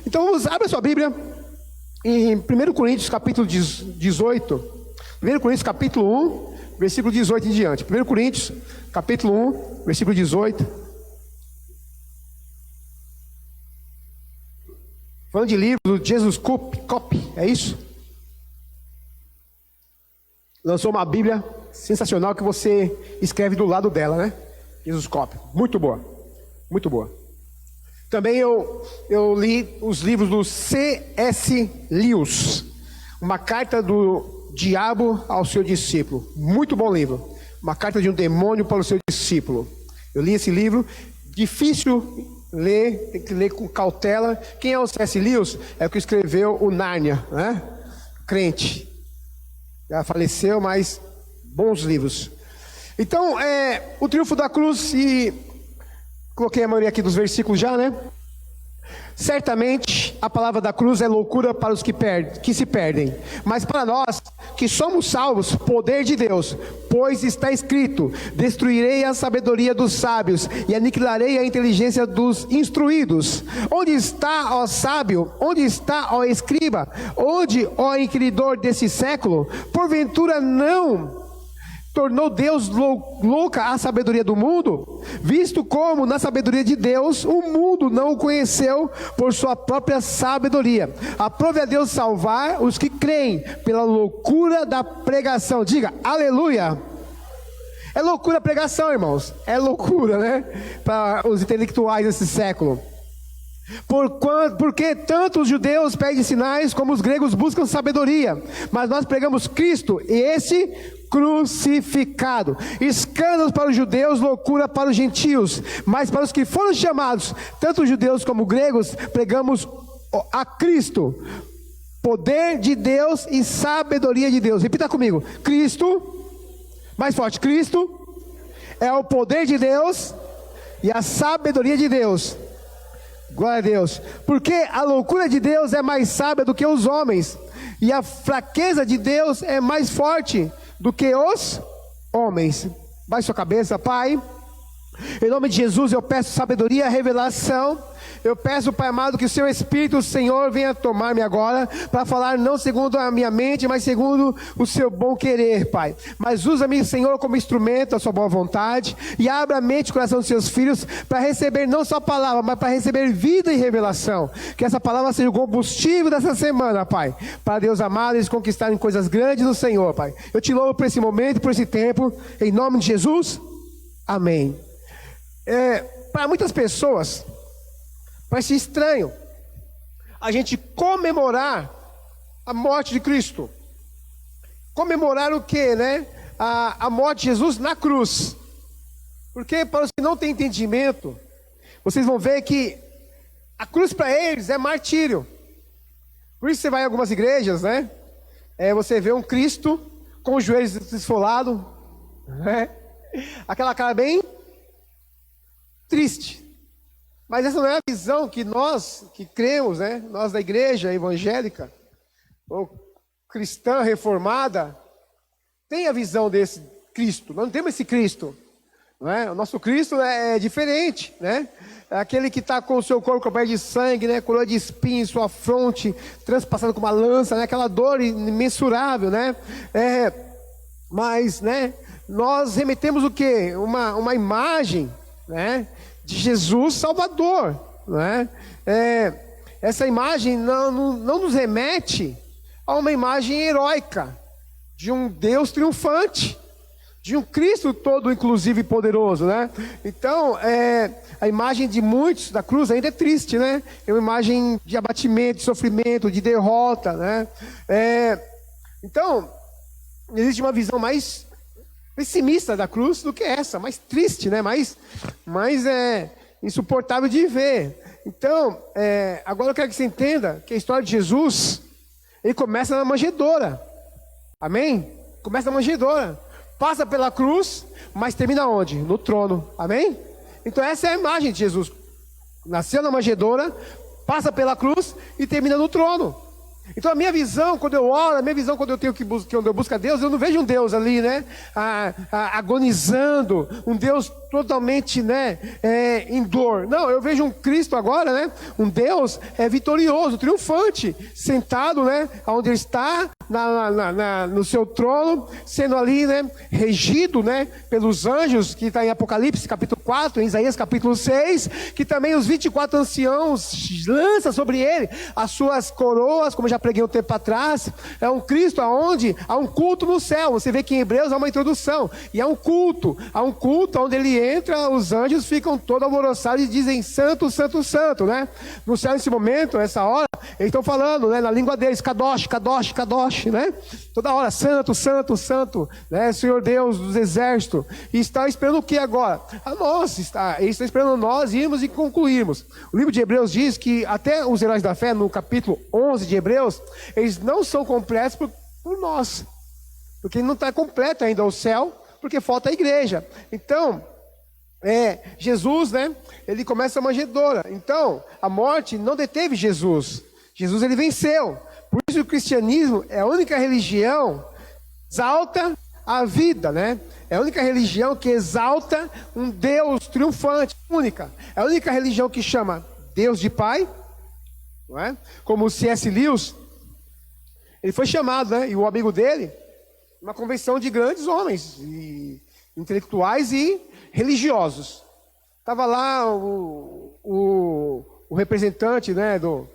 Então vamos, abra sua Bíblia em 1 Coríntios capítulo 18. 1 Coríntios capítulo 1, versículo 18 em diante. 1 Coríntios capítulo 1, versículo 18. Falando de livro do Jesus Cop, é isso? Lançou uma Bíblia sensacional que você escreve do lado dela, né? Jesus Cop, muito boa, muito boa. Também eu li os livros do C.S. Lewis, Uma Carta do Diabo ao Seu Discípulo. Muito bom livro. Uma carta de um demônio para o seu discípulo. Eu li esse livro, difícil ler, tem que ler com cautela. Quem é o C.S. Lewis? É o que escreveu o Nárnia, né? Crente. Já faleceu, mas bons livros. Então, o triunfo da cruz, e coloquei a maioria aqui dos versículos já, né? Certamente a palavra da cruz é loucura para os que se perdem, mas para nós que somos salvos, poder de Deus, pois está escrito: destruirei a sabedoria dos sábios e aniquilarei a inteligência dos instruídos. Onde está, ó sábio? Onde está, ó escriba? Onde, ó inquiridor desse século? Porventura não tornou Deus louca a sabedoria do mundo? Visto como na sabedoria de Deus o mundo não o conheceu por sua própria sabedoria. Aprove a Deus salvar os que creem pela loucura da pregação. Diga, aleluia. É loucura a pregação, irmãos. É loucura, né? Para os intelectuais desse século. Porque tanto os judeus pedem sinais como os gregos buscam sabedoria. Mas nós pregamos Cristo e esse crucificado. Escândalos para os judeus, loucura para os gentios. Mas para os que foram chamados, tanto os judeus como os gregos, pregamos a Cristo, poder de Deus e sabedoria de Deus. Repita comigo: Cristo, mais forte, Cristo é o poder de Deus e a sabedoria de Deus. Glória a Deus. Porque a loucura de Deus é mais sábia do que os homens, e a fraqueza de Deus é mais forte do que os homens. Baixe sua cabeça, Pai. Em nome de Jesus eu peço sabedoria e revelação. Eu peço, Pai amado, que o Seu Espírito, Senhor, venha tomar-me agora, para falar não segundo a minha mente, mas segundo o Seu bom querer, Pai. Mas usa-me, Senhor, como instrumento da Sua boa vontade, e abra a mente e o coração dos Seus filhos, para receber não só a palavra, mas para receber vida e revelação. Que essa palavra seja o combustível dessa semana, Pai, para Deus amado, eles conquistarem coisas grandes no Senhor, Pai. Eu te louvo por esse momento, por esse tempo, em nome de Jesus, amém. Para muitas pessoas parece estranho a gente comemorar a morte de Cristo. Comemorar o quê, né? A morte de Jesus na cruz. Porque para os que não têm entendimento, vocês vão ver que a cruz para eles é martírio. Por isso você vai em algumas igrejas, né? Você vê um Cristo com os joelhos esfolados, né? Aquela cara bem triste. Mas essa não é a visão que nós que cremos, né? Nós da igreja evangélica ou cristã reformada tem a visão desse Cristo. Nós não temos esse Cristo, não é? O nosso Cristo é diferente, né? É aquele que está com o seu corpo coberto de sangue, né? Coroa de espinho em sua fronte, transpassado com uma lança, né? Aquela dor imensurável, né? Mas, né? Nós remetemos o quê? Uma imagem, né? De Jesus Salvador, né? Essa imagem não nos remete a uma imagem heróica de um Deus triunfante, de um Cristo todo inclusive e poderoso, né? Então, a imagem de muitos da cruz ainda é triste, né? É uma imagem de abatimento, de sofrimento, de derrota, né? Então, existe uma visão mais pessimista da cruz do que essa, mais triste, né? Mais insuportável de ver. Então, agora eu quero que você entenda que a história de Jesus, ele começa na manjedoura. Amém? Começa na manjedoura. Passa pela cruz, mas termina onde? No trono. Amém? Então essa é a imagem de Jesus. Nasceu na manjedoura, passa pela cruz e termina no trono. Então a minha visão, quando eu oro, a minha visão quando eu tenho quando eu busco a Deus, eu não vejo um Deus ali, né, agonizando, um Deus totalmente, né, em dor. Não, eu vejo um Cristo agora, né, um Deus vitorioso, triunfante, sentado, né, onde Ele está, no seu trono, sendo ali, né, regido, né, pelos anjos, que está em Apocalipse capítulo 4, em Isaías capítulo 6, que também os 24 anciãos lançam sobre Ele as suas coroas, como já preguei um tempo atrás. É um Cristo aonde há um culto no céu. Você vê que em Hebreus há uma introdução, e há um culto onde Ele entra, os anjos ficam todos alvoroçados e dizem santo, santo, santo, né? No céu, nesse momento, nessa hora, eles estão falando, né, na língua deles, Kadosh, Kadosh, Kadosh, né? Toda hora, santo, santo, santo, né? Senhor Deus dos exércitos. E está esperando o que agora? A nós, eles estão esperando nós irmos e concluirmos. O livro de Hebreus diz que até os heróis da fé, no capítulo 11 de Hebreus, eles não são completos por nós, porque não está completo ainda o céu, porque falta a igreja. Então, Jesus, né, ele começa a manjedoura. Então, a morte não deteve Jesus. Jesus, ele venceu. Por isso o cristianismo é a única religião que exalta a vida, né? É a única religião que exalta um Deus triunfante, única. É a única religião que chama Deus de Pai, não é? Como o C.S. Lewis, ele foi chamado, né? E o amigo dele, uma convenção de grandes homens, intelectuais e religiosos. Estava lá o representante, né, do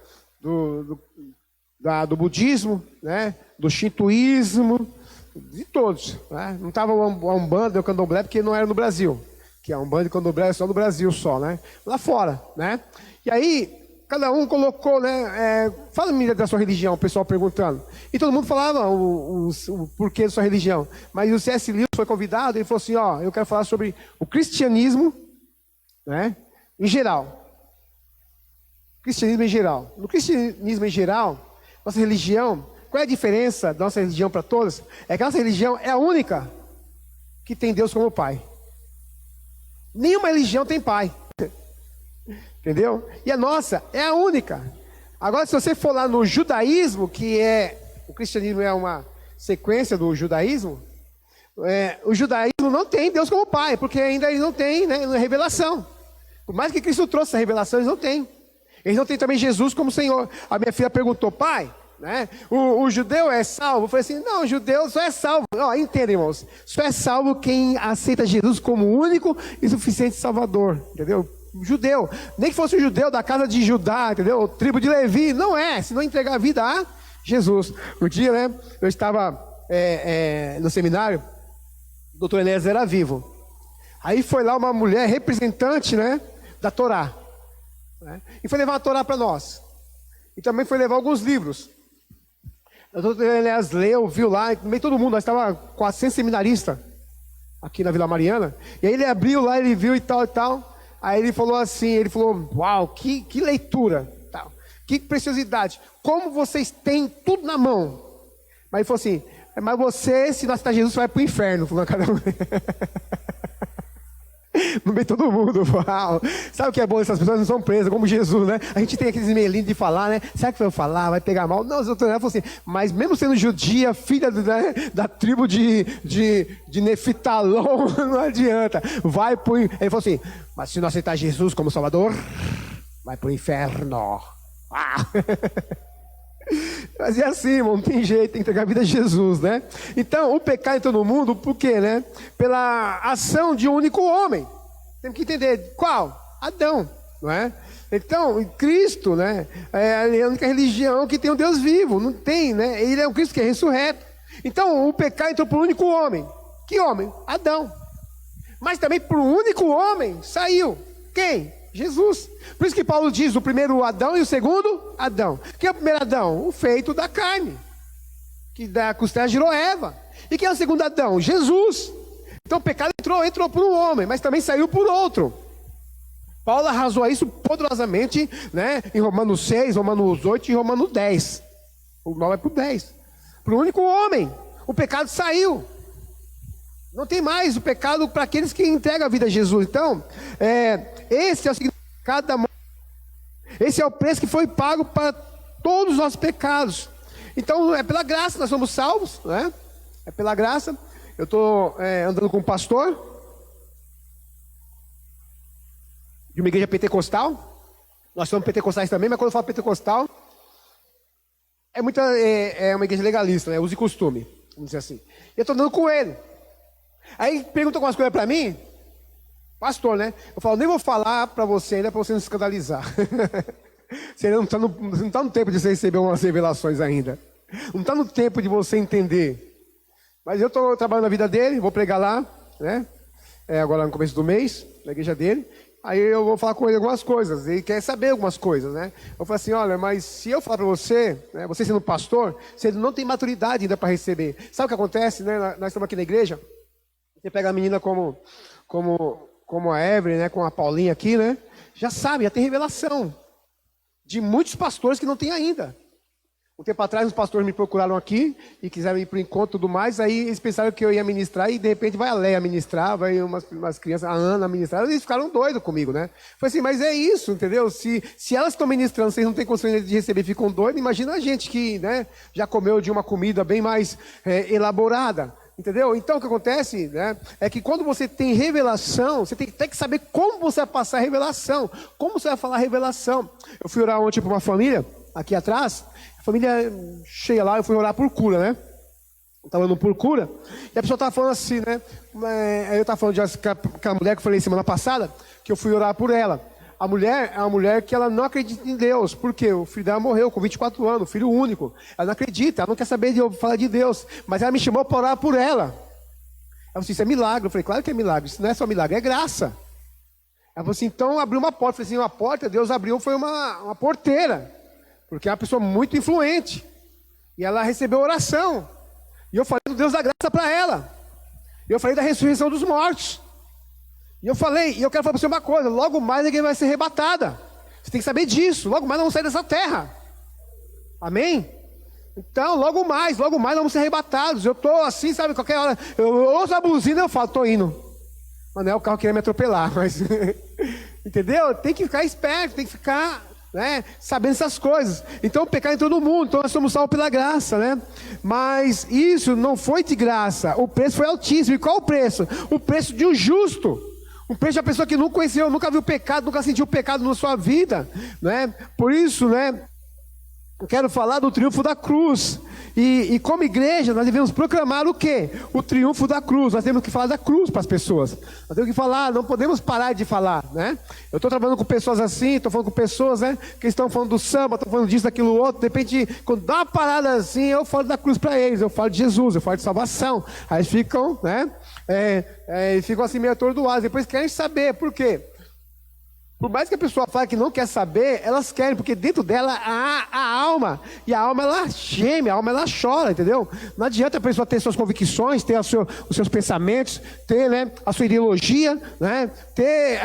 budismo, né, do shintoísmo, de todos, né? Não estava a Umbanda e o Candomblé, porque não era no Brasil, que a Umbanda e o Candomblé é só no Brasil só, né? Lá fora, né? E aí cada um colocou, né, fala-me da sua religião, o pessoal perguntando. E todo mundo falava o porquê da sua religião. Mas o C.S. Lewis foi convidado, ele falou assim, ó, eu quero falar sobre o cristianismo, né, em geral. Cristianismo em geral. No cristianismo em geral, nossa religião, qual é a diferença da nossa religião para todas? É que a nossa religião é a única que tem Deus como Pai. Nenhuma religião tem Pai. Entendeu? E a nossa é a única. Agora, se você for lá no judaísmo, o cristianismo é uma sequência do judaísmo, o judaísmo não tem Deus como Pai, porque ainda eles não têm, né, revelação. Por mais que Cristo trouxe a revelação, eles não têm. Eles não têm também Jesus como Senhor. A minha filha perguntou, pai, né, o judeu é salvo? Eu falei assim, não, o judeu só é salvo. Entenda, irmãos, só é salvo quem aceita Jesus como único e suficiente Salvador, entendeu? Judeu, nem que fosse um judeu da casa de Judá, entendeu? Tribo de Levi, não é, se não entregar a vida a Jesus. Um dia, né, eu estava no seminário, o doutor Enéas era vivo. Aí foi lá uma mulher representante, né, da Torá, né, e foi levar a Torá para nós. E também foi levar alguns livros. O doutor Enéas leu, viu lá, meio todo mundo, nós estávamos 400 seminaristas aqui na Vila Mariana. E aí ele abriu lá, ele viu e tal e tal. Aí ele falou assim, uau, que leitura, tal, que preciosidade, como vocês têm tudo na mão. Mas ele falou assim, mas você, se não aceitar Jesus, você vai para o inferno. Falou, cada um. No meio de todo mundo, uau. Sabe o que é bom? Essas pessoas não são presas, como Jesus, né? A gente tem aqueles melinhos de falar, né? Será que vai falar, vai pegar mal? Não, o doutor falou assim, mas mesmo sendo judia, filha da tribo de Nefitalon, não adianta. Vai pro... Ele falou assim, mas se não aceitar Jesus como Salvador, vai pro inferno. Ah. Mas é assim, irmão, não tem jeito, tem que entregar a vida a Jesus, né? Então, o pecado entrou no mundo, por quê, né? Pela ação de um único homem. Temos que entender, qual? Adão, não é? Então, Cristo, né? É a única religião que tem um Deus vivo, não tem, né? Ele é o Cristo que é ressurreto. Então, o pecado entrou por um único homem. Que homem? Adão. Mas também por um único homem saiu. Quem? Jesus. Por isso que Paulo diz o primeiro Adão e o segundo Adão. Quem é o primeiro Adão? O feito da carne, que da costela gerou Eva. E quem é o segundo Adão? Jesus. Então o pecado entrou por um homem, mas também saiu por outro. Paulo arrasou isso poderosamente, né, em Romanos 6, Romanos 8 e Romanos 10. O 9 é por 10. Por um único homem, o pecado saiu. Não tem mais o pecado para aqueles que entregam a vida a Jesus. Então, esse é o significado da morte. Esse é o preço que foi pago para todos os nossos pecados. Então, é pela graça, nós somos salvos, né? É pela graça. Eu estou andando com um pastor de uma igreja pentecostal. Nós somos pentecostais também, mas quando eu falo pentecostal, é uma igreja legalista, né? Uso e costume, vamos dizer assim. E eu estou andando com ele. Aí pergunta algumas coisas para mim, pastor, né? Eu falo, nem vou falar para você ainda, para você não se escandalizar. Você não está no tempo de você receber umas revelações ainda. Não está no tempo de você entender. Mas eu estou trabalhando na vida dele, vou pregar lá, né? Agora no começo do mês, na igreja dele. Aí eu vou falar com ele algumas coisas. Ele quer saber algumas coisas, né? Eu falo assim, olha, mas se eu falar para você, né, você sendo pastor, você não tem maturidade ainda para receber. Sabe o que acontece, né? Nós estamos aqui na igreja. Você pega a menina como a Evelyn, né? Com a Paulinha aqui, né? Já sabe, já tem revelação. De muitos pastores que não tem ainda. Um tempo atrás, os pastores me procuraram aqui e quiseram ir para o encontro e tudo mais. Aí eles pensaram que eu ia ministrar e de repente vai a Leia ministrar, vai umas crianças, a Ana ministrar. Eles ficaram doidos comigo, né? Falei assim, mas é isso, entendeu? Se elas estão ministrando, vocês não têm condições de receber, ficam doidos. Imagina a gente que, né, já comeu de uma comida bem mais elaborada. Entendeu? Então o que acontece, né, é que quando você tem revelação, você tem que saber como você vai passar a revelação, como você vai falar a revelação. Eu fui orar ontem para uma família, aqui atrás, a família cheia lá, eu fui orar por cura, né? Eu estava orando por cura, e a pessoa estava falando assim, né? Aí eu estava falando com a mulher que eu falei semana passada, que eu fui orar por ela. A mulher é uma mulher que ela não acredita em Deus. Por quê? O filho dela morreu com 24 anos, filho único. Ela não acredita, ela não quer saber de falar de Deus. Mas ela me chamou para orar por ela. Ela falou assim, isso é milagre. Eu falei, claro que é milagre. Isso não é só milagre, é graça. Ela falou assim, então abriu uma porta. Eu falei assim, uma porta, Deus abriu, foi uma porteira. Porque é uma pessoa muito influente. E ela recebeu oração. E eu falei do Deus da graça para ela. E eu falei da ressurreição dos mortos. E eu falei, e eu quero falar para você uma coisa, logo mais ninguém vai ser arrebatada. Você tem que saber disso, logo mais nós vamos sair dessa terra. Amém? Então, logo mais nós vamos ser arrebatados. Eu estou assim, sabe, qualquer hora, eu ouço a buzina e eu falo, estou indo. Mas não é o carro que queria me atropelar, mas... Entendeu? Tem que ficar esperto, tem que ficar, né, sabendo essas coisas. Então o pecado entrou no mundo, então nós somos salvos pela graça, né? Mas isso não foi de graça, o preço foi altíssimo. E qual o preço? O preço de um justo. Um preço de uma pessoa que não conheceu, nunca viu pecado, nunca sentiu pecado na sua vida, né? Por isso, né, eu quero falar do triunfo da cruz. E como igreja, nós devemos proclamar o quê? O triunfo da cruz. Nós temos que falar da cruz para as pessoas. Nós temos que falar, não podemos parar de falar, né? Eu estou trabalhando com pessoas assim, estou falando com pessoas, né, que estão falando do samba, estão falando disso, daquilo, outro. De repente, quando dá uma parada assim, eu falo da cruz para eles, eu falo de Jesus, eu falo de salvação. Aí eles ficam, né? Ficam assim meio atordoados. Depois querem saber, por quê? Por mais que a pessoa fale que não quer saber, elas querem, porque dentro dela há a alma. E a alma ela geme, a alma ela chora, entendeu? Não adianta a pessoa ter suas convicções, ter os seus pensamentos, ter, né, a sua ideologia, né, ter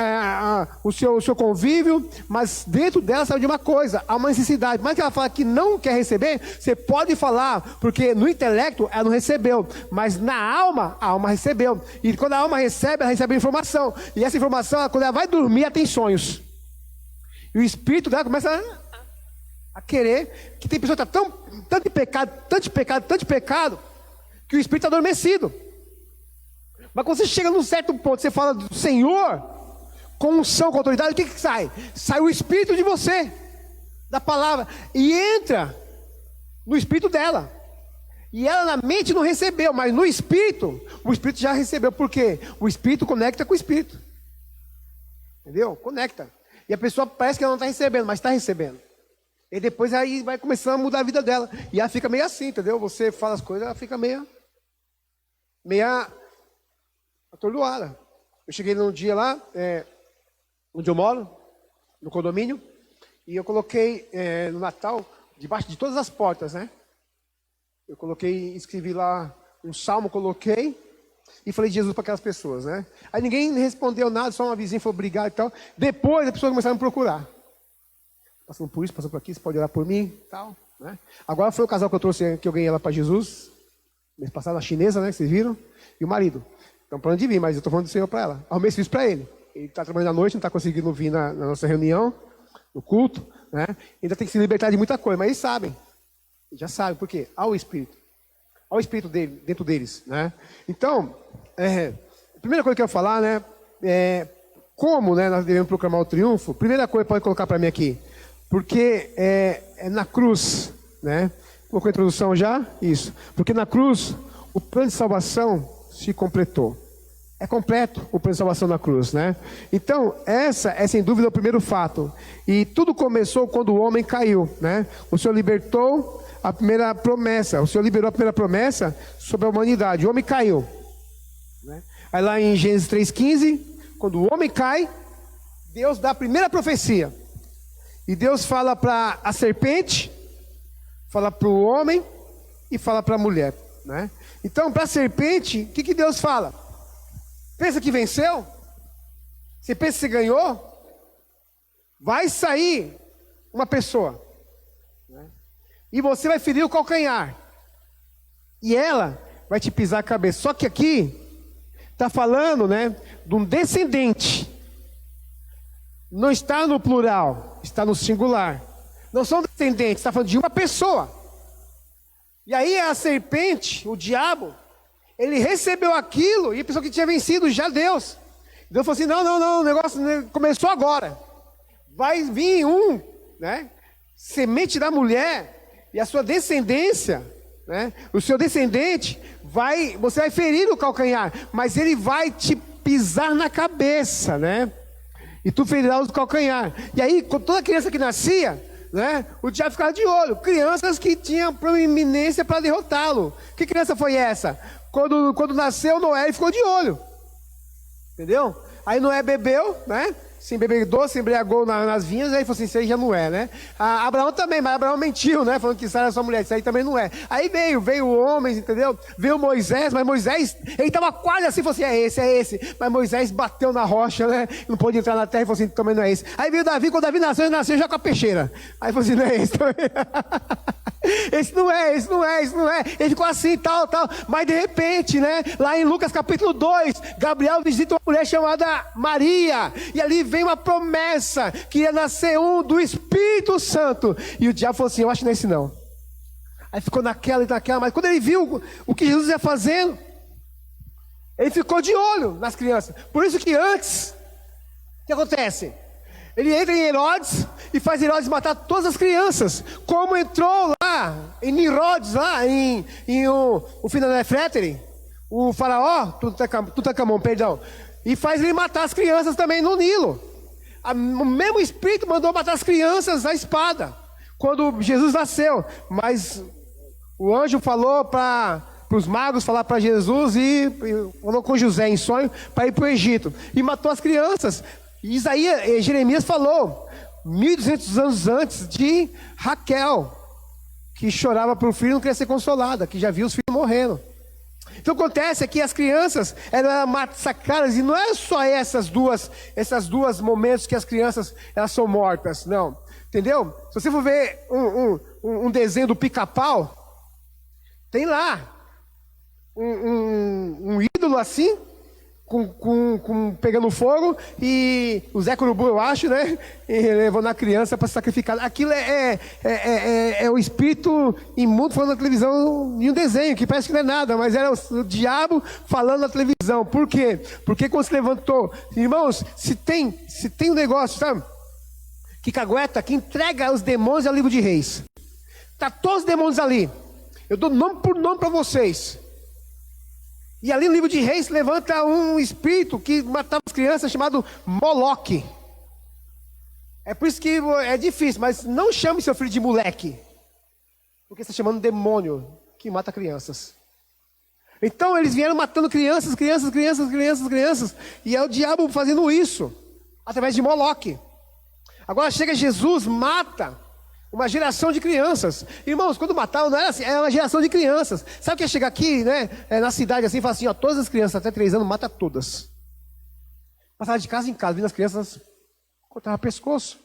o seu convívio, mas dentro dela sabe de uma coisa, há uma necessidade. Mas que ela fala que não quer receber, você pode falar, porque no intelecto ela não recebeu, mas na alma, a alma recebeu. E quando a alma recebe, ela recebe informação. E essa informação, quando ela vai dormir, ela tem sonhos. E o espírito dela começa a querer, que tem pessoa que está tanto de pecado, que o espírito está adormecido. Mas quando você chega num certo ponto, você fala do Senhor, com unção, com autoridade, o que sai? Sai o espírito de você, da palavra, e entra no espírito dela. E ela na mente não recebeu, mas no espírito, o espírito já recebeu. Por quê? O espírito conecta com o espírito. Entendeu? Conecta. E a pessoa parece que ela não está recebendo, mas está recebendo. E depois aí vai começando a mudar a vida dela. E ela fica meio assim, entendeu? Você fala as coisas, ela fica meio atordoada. Eu cheguei num dia lá, onde eu moro, no condomínio, e eu coloquei no Natal, debaixo de todas as portas, né? Eu escrevi lá um salmo, coloquei, e falei de Jesus para aquelas pessoas, né? Aí ninguém respondeu nada, só uma vizinha falou obrigado e tal. Depois as pessoas começaram a me procurar. Passando por isso, passando por aqui, você pode orar por mim e tal, né? Agora foi o casal que eu trouxe, que eu ganhei ela para Jesus, mês passado, a chinesa, né? Vocês viram? E o marido. Estão falando de mim, mas eu estou falando do Senhor para ela. Arrumei serviço para ele. Ele está trabalhando à noite, não está conseguindo vir na nossa reunião, no culto, né? Ainda tem que se libertar de muita coisa, mas eles sabem. Já sabe, por quê? Há o Espírito. Há o Espírito dele, dentro deles, né? Então, a primeira coisa que eu quero falar, né? Como, né, nós devemos proclamar o triunfo. Primeira coisa, pode colocar para mim aqui. Porque é na cruz, né? Colocou a introdução já? Isso. Porque na cruz, o plano de salvação se completou. É completo o plano de salvação na cruz, né? Então, essa é sem dúvida o primeiro fato. E tudo começou quando o homem caiu, né? O Senhor libertou a primeira promessa. O Senhor liberou a primeira promessa sobre a humanidade. O homem caiu, né? Aí lá em Gênesis 3,15, quando o homem cai, Deus dá a primeira profecia. E Deus fala para a serpente, fala para o homem e fala para a mulher, né? Então, para a serpente, o que Deus fala? Pensa que venceu? Você pensa que você ganhou? Vai sair uma pessoa, né? E você vai ferir o calcanhar. E ela vai te pisar a cabeça. Só que aqui está falando, né, de um descendente. Não está no plural, está no singular. Não são descendentes, está falando de uma pessoa. E aí a serpente, o diabo, ele recebeu aquilo e pensou que tinha vencido já Deus. Deus falou assim, não, o negócio começou agora. Vai vir né, semente da mulher e a sua descendência, né, o seu descendente, você vai ferir o calcanhar, mas ele vai te pisar na cabeça, né? E tu ferirás o calcanhar. E aí, toda criança que nascia, né, o diabo ficava de olho. Crianças que tinham proeminência para derrotá-lo. Que criança foi essa? Quando nasceu Noé, ele ficou de olho. Entendeu? Aí Noé bebeu, né? Se embebedou, se embriagou nas vinhas, aí falou assim, isso aí já não é, né? Abraão também, mas Abraão mentiu, né? Falando que Sara era sua mulher, isso aí também não é. Aí veio o homem, entendeu? Veio Moisés, mas Moisés, ele estava quase assim, falou assim, é esse. Mas Moisés bateu na rocha, né? Não pôde entrar na terra e falou assim, também não é esse. Aí veio Davi, quando Davi nasceu, ele nasceu já com a peixeira. Aí falou assim, não é esse também. Esse não é. Ele ficou assim, tal. Mas de repente, né? Lá em Lucas capítulo 2, Gabriel visita uma mulher chamada Maria. E ali vem uma promessa que ia nascer do Espírito Santo. E o diabo falou assim, eu acho que não é esse não. Aí ficou naquela, mas quando ele viu o que Jesus ia fazendo, ele ficou de olho nas crianças. Por isso que antes, o que acontece? Ele entra em Herodes e faz Herodes matar todas as crianças. Como entrou lá em Herodes, lá o filho da Nefrétari, o faraó, Tutankhamon, perdão. E faz ele matar as crianças também no Nilo. O mesmo Espírito mandou matar as crianças à espada, quando Jesus nasceu. Mas o anjo falou para os magos falar para Jesus e falou com José em sonho para ir para o Egito. E matou as crianças. E Jeremias falou 1.200 anos antes de Raquel, que chorava por filho e não queria ser consolada, que já viu os filhos morrendo. Então acontece que as crianças eram massacradas, e não é só essas duas momentos que as crianças elas são mortas, não, entendeu? Se você for ver um desenho do Pica-Pau, tem lá um ídolo assim, pegando fogo, e o Zé Curubu, eu acho, né? E levou na criança para sacrificar. Aquilo é o espírito imundo falando na televisão em um desenho, que parece que não é nada, mas era o diabo falando na televisão. Por quê? Porque quando se levantou, irmãos, se tem um negócio, sabe? Que cagueta, que entrega os demônios ao livro de Reis. Tá todos os demônios ali. Eu dou nome por nome para vocês. E ali no livro de Reis levanta um espírito que matava as crianças, chamado Moloque. É por isso que é difícil, mas não chame seu filho de moleque, porque você está chamando um demônio que mata crianças. Então eles vieram matando crianças, e é o diabo fazendo isso, através de Moloque. Agora chega Jesus, mata uma geração de crianças. Irmãos, quando matavam, não era assim, era uma geração de crianças. Sabe o que é chegar aqui, né? Na cidade assim, fala assim, ó, todas as crianças até 3 anos, mata todas. Passava de casa em casa, vindo as crianças, cortava o pescoço.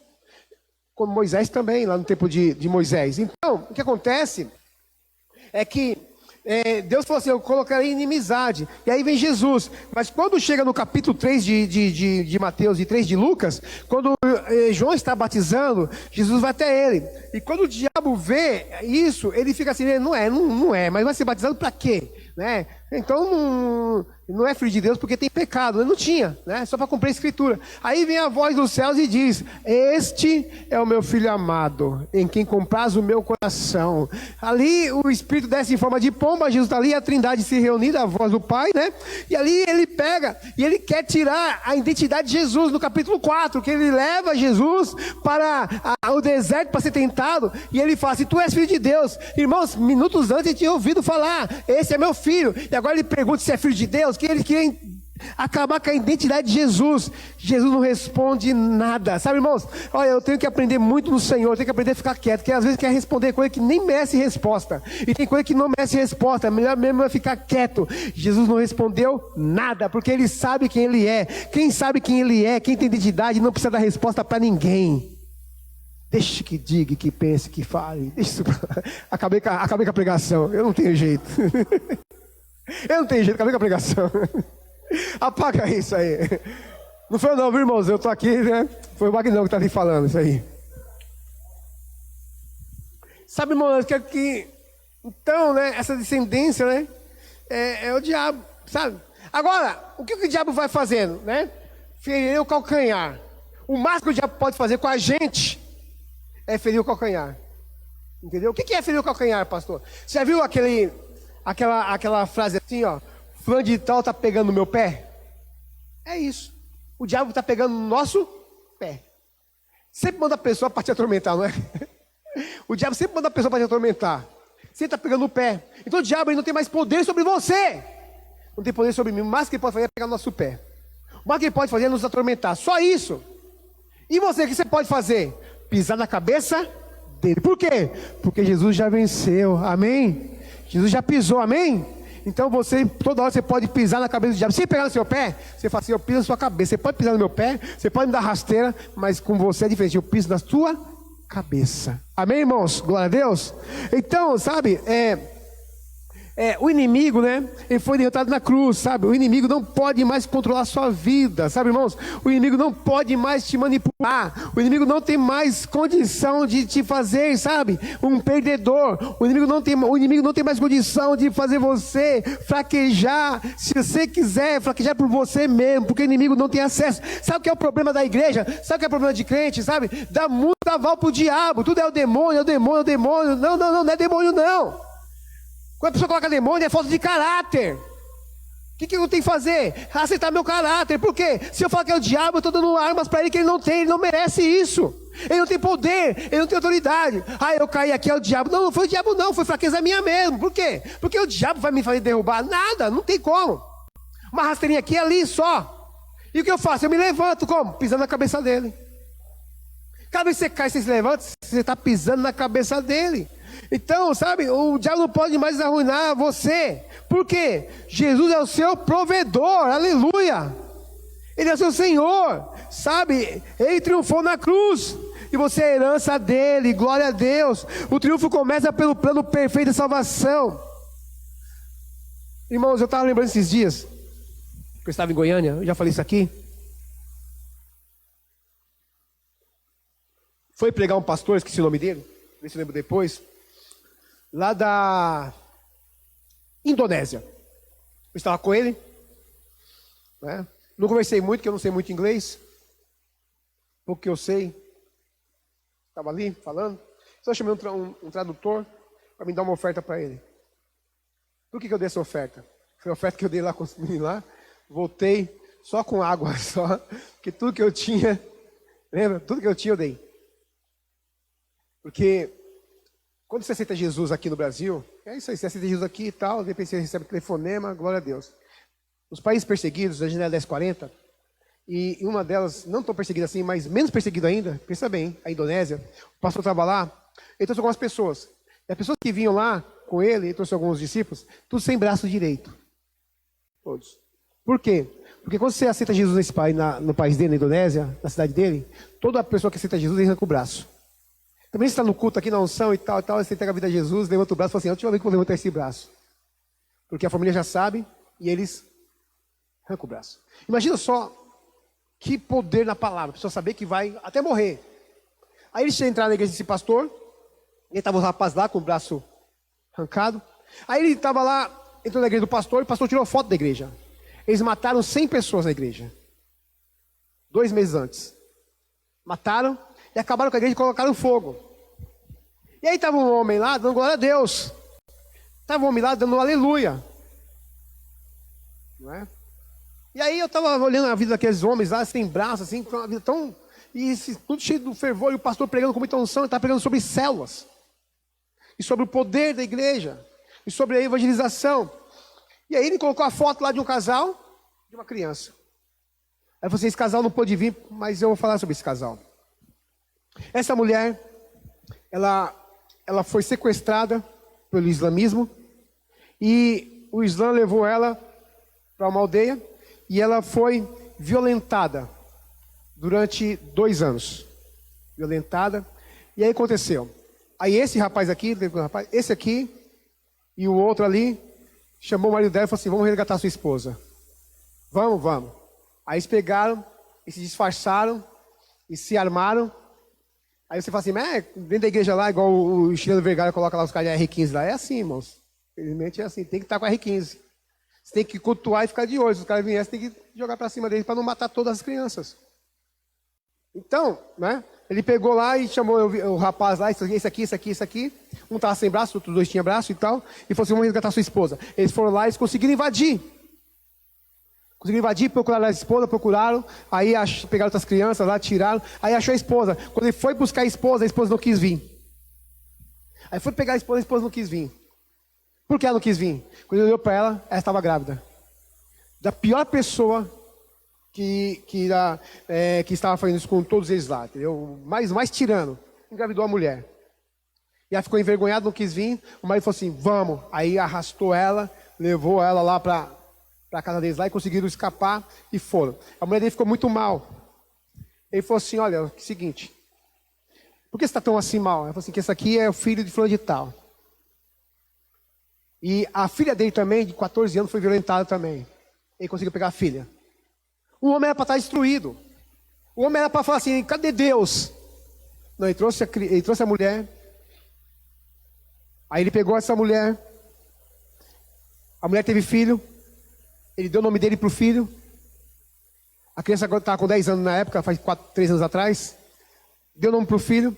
Como Moisés também, lá no tempo de Moisés. Então, o que acontece é que Deus falou assim, eu colocarei inimizade. E aí vem Jesus. Mas quando chega no capítulo 3 de Mateus e 3 de Lucas, quando João está batizando, Jesus vai até ele. E quando o diabo vê isso, ele fica assim, não é, mas vai ser batizado para quê? Né? Então não é filho de Deus porque tem pecado. Ele não tinha, né? Só para cumprir a escritura. Aí vem a voz dos céus e diz: este é o meu filho amado, em quem compraz o meu coração. Ali o Espírito desce em forma de pomba, Jesus está ali, a Trindade se reunida, a voz do Pai, né? E ali ele pega e ele quer tirar a identidade de Jesus no capítulo 4, que ele leva Jesus para o deserto para ser tentado, e ele fala assim: tu és filho de Deus. Irmãos, minutos antes ele tinha ouvido falar: esse é meu filho. E agora ele pergunta se é filho de Deus, que ele queria acabar com a identidade de Jesus. Jesus não responde nada, sabe, irmãos? Olha, eu tenho que aprender muito no Senhor, eu tenho que aprender a ficar quieto, porque às vezes quer responder coisa que nem merece resposta, e tem coisa que não merece resposta, melhor mesmo é ficar quieto. Jesus não respondeu nada, porque ele sabe quem ele é. Quem sabe quem ele é, quem tem identidade, não precisa dar resposta para ninguém. Deixa que diga, que pense, que fale. Acabei com a pregação, eu não tenho jeito. Eu não tenho jeito, acabei com a pregação. Apaga isso aí. Não foi eu não, viu, irmãos? Eu tô aqui, né? Foi o Magnão que tá ali falando isso aí. Sabe, irmãos, que então, né, essa descendência, né, é o diabo, sabe? Agora, o que o diabo vai fazendo, né? Ferir o calcanhar. O máximo que o diabo pode fazer com a gente é ferir o calcanhar. Entendeu? O que é ferir o calcanhar, pastor? Você já viu aquela frase assim, ó: fulano de tal tá pegando no meu pé? É isso. O diabo está pegando no nosso pé. Sempre manda a pessoa para te atormentar, não é? O diabo sempre manda a pessoa para te atormentar. Você está pegando no pé. Então o diabo ele não tem mais poder sobre você. Não tem poder sobre mim. O máximo que ele pode fazer é pegar no nosso pé. O máximo que ele pode fazer é nos atormentar. Só isso. E você, o que você pode fazer? Pisar na cabeça dele. Por quê? Porque Jesus já venceu. Amém? Jesus já pisou. Amém? Então você, toda hora você pode pisar na cabeça do diabo. Se pegar no seu pé, você fala assim: eu piso na sua cabeça. Você pode pisar no meu pé, você pode me dar rasteira, mas com você é diferente. Eu piso na sua cabeça. Amém, irmãos? Glória a Deus. Então, sabe, o inimigo, né? Ele foi derrotado na cruz, sabe? O inimigo não pode mais controlar a sua vida, sabe, irmãos? O inimigo não pode mais te manipular. O inimigo não tem mais condição de te fazer, sabe, um perdedor. O inimigo não tem mais condição de fazer você fraquejar. Se você quiser fraquejar por você mesmo, porque o inimigo não tem acesso. Sabe o que é o problema da igreja? Sabe o que é o problema de crente, sabe? Dá muito aval pro diabo. Tudo é o demônio, é o demônio, é o demônio. Não é demônio, não. Quando a pessoa coloca demônio, é falta de caráter. O que eu tenho que fazer? Aceitar meu caráter. Por quê? Se eu falar que é o diabo, eu estou dando armas para ele que ele não tem. Ele não merece isso. Ele não tem poder, ele não tem autoridade. Eu caí aqui, é o diabo. Não foi o diabo não, foi fraqueza minha mesmo. Por quê? Porque o diabo vai me fazer derrubar? Nada, não tem como. Uma rasteirinha aqui, ali só. E o que eu faço? Eu me levanto como? Pisando na cabeça dele. Cada vez que você cai, você se levanta, você está pisando na cabeça dele. Então, sabe, o diabo não pode mais arruinar você. Por quê? Jesus é o seu provedor, aleluia. Ele é o seu Senhor, sabe? Ele triunfou na cruz e você é herança dele, glória a Deus. O triunfo começa pelo plano perfeito de salvação. Irmãos, eu estava lembrando esses dias, que eu estava em Goiânia, eu já falei isso aqui. Foi pregar um pastor, esqueci o nome dele, ver se eu lembro depois, lá da Indonésia. Eu estava com ele, né? Não conversei muito, porque eu não sei muito inglês, pouco que eu sei. Estava ali falando, só chamei um tradutor para me dar uma oferta para ele. Por que eu dei essa oferta? Foi a oferta que eu dei lá com os meninos lá, voltei só com água, só, porque tudo que eu tinha, lembra? Tudo que eu tinha eu dei. Porque quando você aceita Jesus aqui no Brasil, é isso aí, você aceita Jesus aqui e tal, de repente você recebe telefonema, glória a Deus. Os países perseguidos, a janela 1040, e uma delas, não tão perseguida assim, mas menos perseguida ainda, pensa bem, a Indonésia, o pastor estava lá, ele trouxe algumas pessoas. E as pessoas que vinham lá com ele, ele trouxe alguns discípulos, tudo sem braço direito. Todos. Por quê? Porque quando você aceita Jesus nesse país, no país dele, na Indonésia, na cidade dele, toda pessoa que aceita Jesus, ele arranca o braço. Também você está no culto aqui na unção e tal, você entrega a vida a Jesus, levanta o braço e fala assim: a última vez que eu vou levantar esse braço. Porque a família já sabe e eles arrancam o braço. Imagina só que poder na palavra, a pessoa saber que vai até morrer. Aí eles entraram na igreja desse pastor, E estava o rapaz lá com o braço arrancado. Aí ele estava lá, entrou na igreja do pastor, e o pastor tirou foto da igreja. Eles mataram 100 pessoas na igreja. 2 meses antes. Mataram e acabaram com a igreja e colocaram fogo. E aí estava um homem lá dando glória a Deus. Estava um homem lá dando aleluia. Não é? E aí eu estava olhando a vida daqueles homens lá, sem braço, assim, com uma vida tão... E tudo cheio do fervor, e o pastor pregando com muita unção, ele estava pregando sobre células. E sobre o poder da igreja. E sobre a evangelização. E aí ele colocou a foto lá de um casal, de uma criança. Aí você, esse casal não pôde vir, mas eu vou falar sobre esse casal. Essa mulher, ela foi sequestrada pelo islamismo. E o Islã levou ela para uma aldeia. E ela foi violentada durante 2 anos. Violentada. E aí aconteceu. Aí esse rapaz aqui, esse aqui e o outro ali, chamou o marido dela e falou assim, vamos resgatar sua esposa. Vamos. Aí eles pegaram, e se disfarçaram, e se armaram. Aí você fala assim, mas dentro da igreja lá, igual o Chileno Vergara coloca lá os caras de R15 lá. É assim, irmãos. Infelizmente é assim, tem que estar com R15. Você tem que cultuar e ficar de olho. Se os caras vierem, você tem que jogar para cima deles para não matar todas as crianças. Então, né? Ele pegou lá e chamou o rapaz lá, esse aqui. Um estava sem braço, outros 2 tinham braço e tal. E falou assim, vamos resgatar sua esposa. Eles foram lá e eles conseguiram invadir. Procuraram a esposa, aí pegaram outras crianças lá, tiraram, aí achou a esposa. Quando ele foi buscar a esposa não quis vir. Aí foi pegar a esposa não quis vir. Por que ela não quis vir? Quando ele olhou para ela estava grávida. Da pior pessoa que estava fazendo isso com todos eles lá, entendeu? Mais tirano. Engravidou a mulher. E ela ficou envergonhada, não quis vir. O marido falou assim, vamos. Aí arrastou ela, levou ela lá para a casa deles lá e conseguiram escapar e foram. A mulher dele ficou muito mal. Ele falou assim, olha, é o seguinte, por que você está tão assim mal? Ela falou assim, que esse aqui é o filho de fulano de tal. E a filha dele também, de 14 anos, foi violentada também. Ele conseguiu pegar a filha. O homem era para estar destruído. O homem era para falar assim, cadê Deus? Não, ele trouxe a mulher. Aí ele pegou essa mulher. A mulher teve filho. Ele deu o nome dele para o filho. A criança agora estava com 10 anos na época, faz 3 anos atrás. Deu o nome para o filho.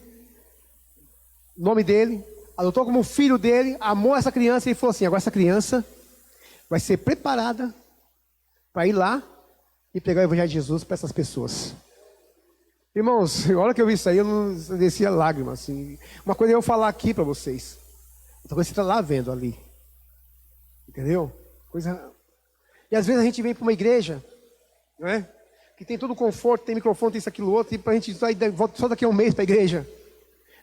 O nome dele. Adotou como filho dele. Amou essa criança e falou assim, agora essa criança vai ser preparada para ir lá e pegar o evangelho de Jesus para essas pessoas. Irmãos, a hora que eu vi isso aí, eu descia lágrimas. Assim. Uma coisa é eu falar aqui para vocês. Outra coisa é você está lá vendo ali. Entendeu? E às vezes a gente vem para uma igreja, não é? Que tem todo o conforto, tem microfone, tem isso, aquilo, outro, e a gente volta só daqui a um mês para a igreja.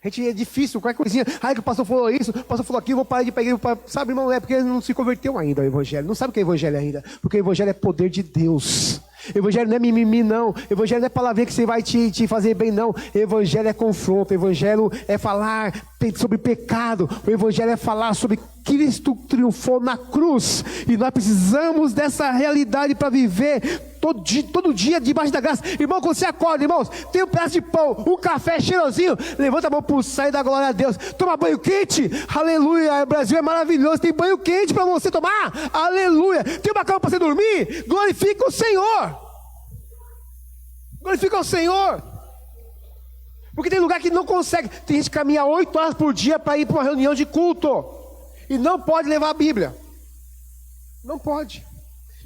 A gente é difícil, qualquer coisinha. Ai, que o pastor falou isso, o pastor falou aquilo, vou parar de ir para a igreja. Sabe, irmão, é porque ele não se converteu ainda ao evangelho. Não sabe o que é evangelho ainda. Porque o evangelho é poder de Deus. Evangelho não é mimimi, não. Evangelho não é palavrinha que você vai te fazer bem, não. Evangelho é confronto. Evangelho é falar sobre pecado. O evangelho é falar sobre Cristo triunfou na cruz. E nós precisamos dessa realidade para viver todo dia debaixo da graça. Irmão, quando você acorda, irmãos, tem um pedaço de pão, um café cheirosinho, levanta a mão para o céu e dá glória a Deus. Toma banho quente, aleluia. O Brasil é maravilhoso, tem banho quente para você tomar, aleluia. Tem uma cama para você dormir, glorifica o Senhor. Glorifica o Senhor. Porque tem lugar que não consegue. Tem gente que caminha 8 horas por dia para ir para uma reunião de culto e não pode levar a Bíblia. Não pode.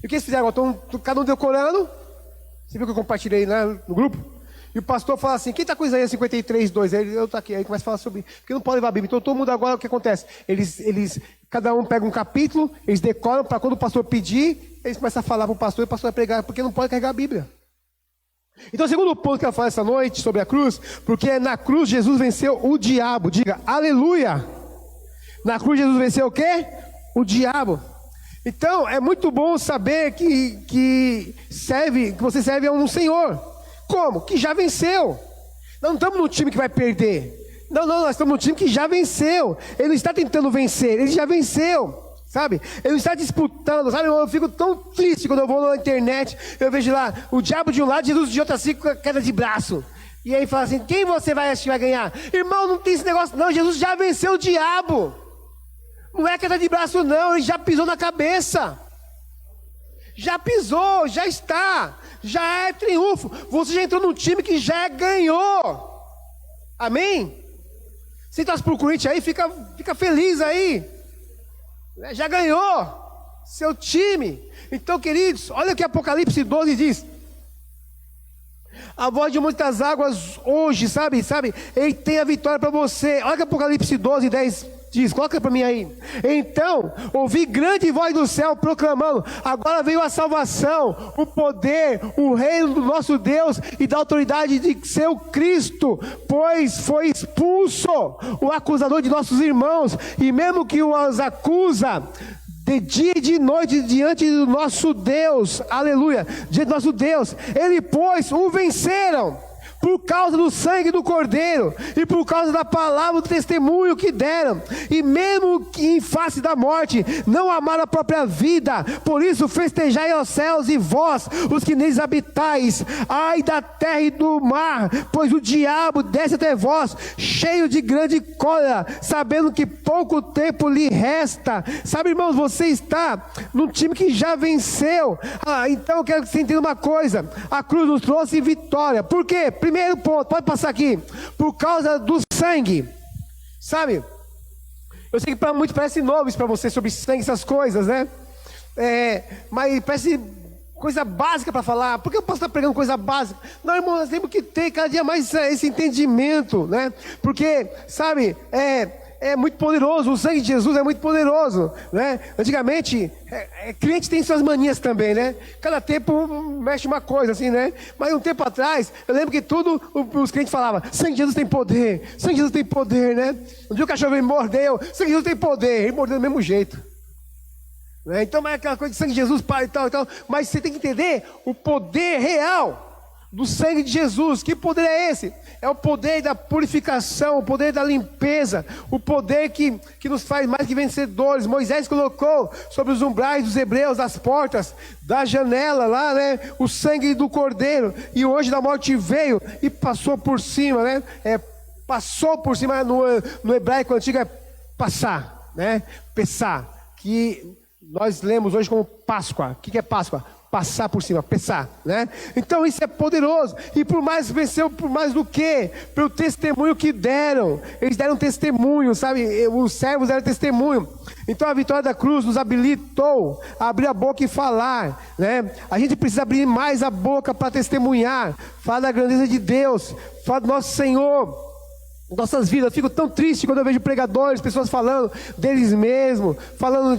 E o que eles fizeram? Estão cada um decorando. Você viu que eu compartilhei, né, no grupo? E o pastor fala assim, quem está com Isaías 53, 2? Eu estou aqui. Aí começa a falar sobre, porque não pode levar a Bíblia. Então todo mundo agora, o que acontece? Cada um pega um capítulo, eles decoram para quando o pastor pedir, eles começam a falar para o pastor e o pastor vai pregar, porque não pode carregar a Bíblia. Então o segundo ponto que eu falo essa noite sobre a cruz, porque na cruz Jesus venceu o diabo. Diga, aleluia! Na cruz Jesus venceu o quê? O diabo. Então, é muito bom saber que você serve a um Senhor. Como? Que já venceu. Nós não estamos num time que vai perder. Não, nós estamos num time que já venceu. Ele não está tentando vencer, ele já venceu. Sabe? Ele não está disputando. Sabe? Eu fico tão triste quando eu vou na internet. Eu vejo lá o diabo de um lado, Jesus de outro, assim, com a queda de braço. E aí fala assim, quem você vai achar que vai ganhar? Irmão, não tem esse negócio não, Jesus já venceu o diabo. Não é queda de braço não, ele já pisou na cabeça. Já pisou, já está, já é triunfo. Você já entrou num time que já ganhou. Amém? Você torce pro Corinthians aí, fica feliz aí. Já ganhou seu time. Então, queridos, olha o que Apocalipse 12 diz. A voz de muitas águas hoje, sabe? Ele tem a vitória para você. Olha o que Apocalipse 12, 10 diz. Coloca para mim aí. Então, ouvi grande voz do céu proclamando: agora veio a salvação, o poder, o reino do nosso Deus e da autoridade de seu Cristo, pois foi expulso o acusador de nossos irmãos, e mesmo que os acusa de dia e de noite diante do nosso Deus, aleluia, diante do nosso Deus, ele, pois, o venceram, por causa do sangue do Cordeiro, e por causa da palavra do testemunho que deram, e mesmo que em face da morte, não amaram a própria vida. Por isso festejai aos céus e vós, os que neles habitais, ai da terra e do mar, pois o diabo desce até vós, cheio de grande cólera, sabendo que pouco tempo lhe resta. Sabe, irmãos, você está num time que já venceu. Então eu quero que você entenda uma coisa: a cruz nos trouxe vitória. Por quê? Primeiro ponto, pode passar aqui. Por causa do sangue. Sabe? Eu sei que para muitos parece novo isso para você, sobre sangue, essas coisas, né? Mas parece coisa básica para falar. Por que eu posso estar pregando coisa básica? Não, irmão, nós temos que ter cada dia mais esse entendimento, né? Porque, sabe, é muito poderoso, o sangue de Jesus é muito poderoso, né? Antigamente, crente tem suas manias também, né? Cada tempo mexe uma coisa assim, né? Mas um tempo atrás, eu lembro que os crentes falavam: sangue de Jesus tem poder, sangue de Jesus tem poder, né? Um dia o cachorro me mordeu, sangue de Jesus tem poder, ele mordeu do mesmo jeito, né? Então é aquela coisa de sangue de Jesus, pai e tal, mas você tem que entender o poder real do sangue de Jesus. Que poder é esse? É o poder da purificação, o poder da limpeza, o poder que nos faz mais que vencedores. Moisés colocou sobre os umbrais dos hebreus, das portas, da janela lá, né, o sangue do Cordeiro, e o anjo da morte veio e passou por cima, né? Passou por cima, no hebraico antigo é passar, né? Pessar, que nós lemos hoje como Páscoa. O que é Páscoa? Passar por cima, pensar, né? Então isso é poderoso. E por mais venceu, por mais do que? Pelo testemunho que deram. Eles deram testemunho, sabe? Os servos deram testemunho. Então a vitória da cruz nos habilitou a abrir a boca e falar, né? A gente precisa abrir mais a boca para testemunhar, falar da grandeza de Deus, falar do nosso Senhor, nossas vidas. Eu fico tão triste quando eu vejo pregadores, pessoas falando deles mesmos, falando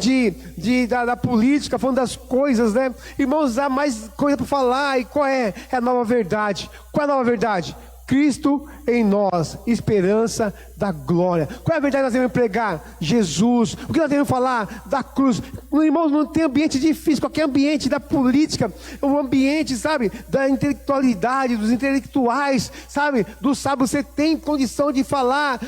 da política, falando das coisas, né? Irmãos, há mais coisa para falar. E qual é? É a nova verdade. Qual é a nova verdade? Cristo em nós, esperança da glória. Qual é a verdade que nós devemos pregar? Jesus. O que nós devemos falar? Da cruz. Irmãos, não tem ambiente difícil. Qualquer ambiente da política, o ambiente, sabe, da intelectualidade, dos intelectuais, sabe, do sábio, você tem condição de falar.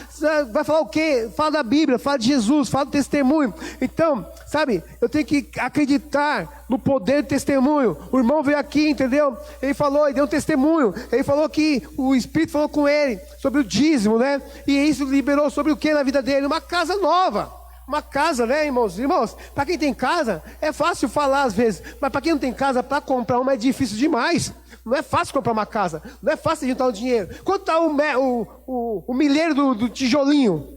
Vai falar o quê? Fala da Bíblia, fala de Jesus, fala do testemunho. Então, sabe, eu tenho que acreditar no poder do testemunho. O irmão veio aqui, entendeu? Ele falou, ele deu um testemunho. Ele falou que o Espírito falou com ele sobre o dízimo, né? E isso liberou sobre o que na vida dele? Uma casa nova. Uma casa, né, irmãos? Irmãos, para quem tem casa, é fácil falar às vezes. Mas para quem não tem casa, para comprar uma é difícil demais. Não é fácil comprar uma casa. Não é fácil juntar o dinheiro. Quanto está o milheiro do tijolinho?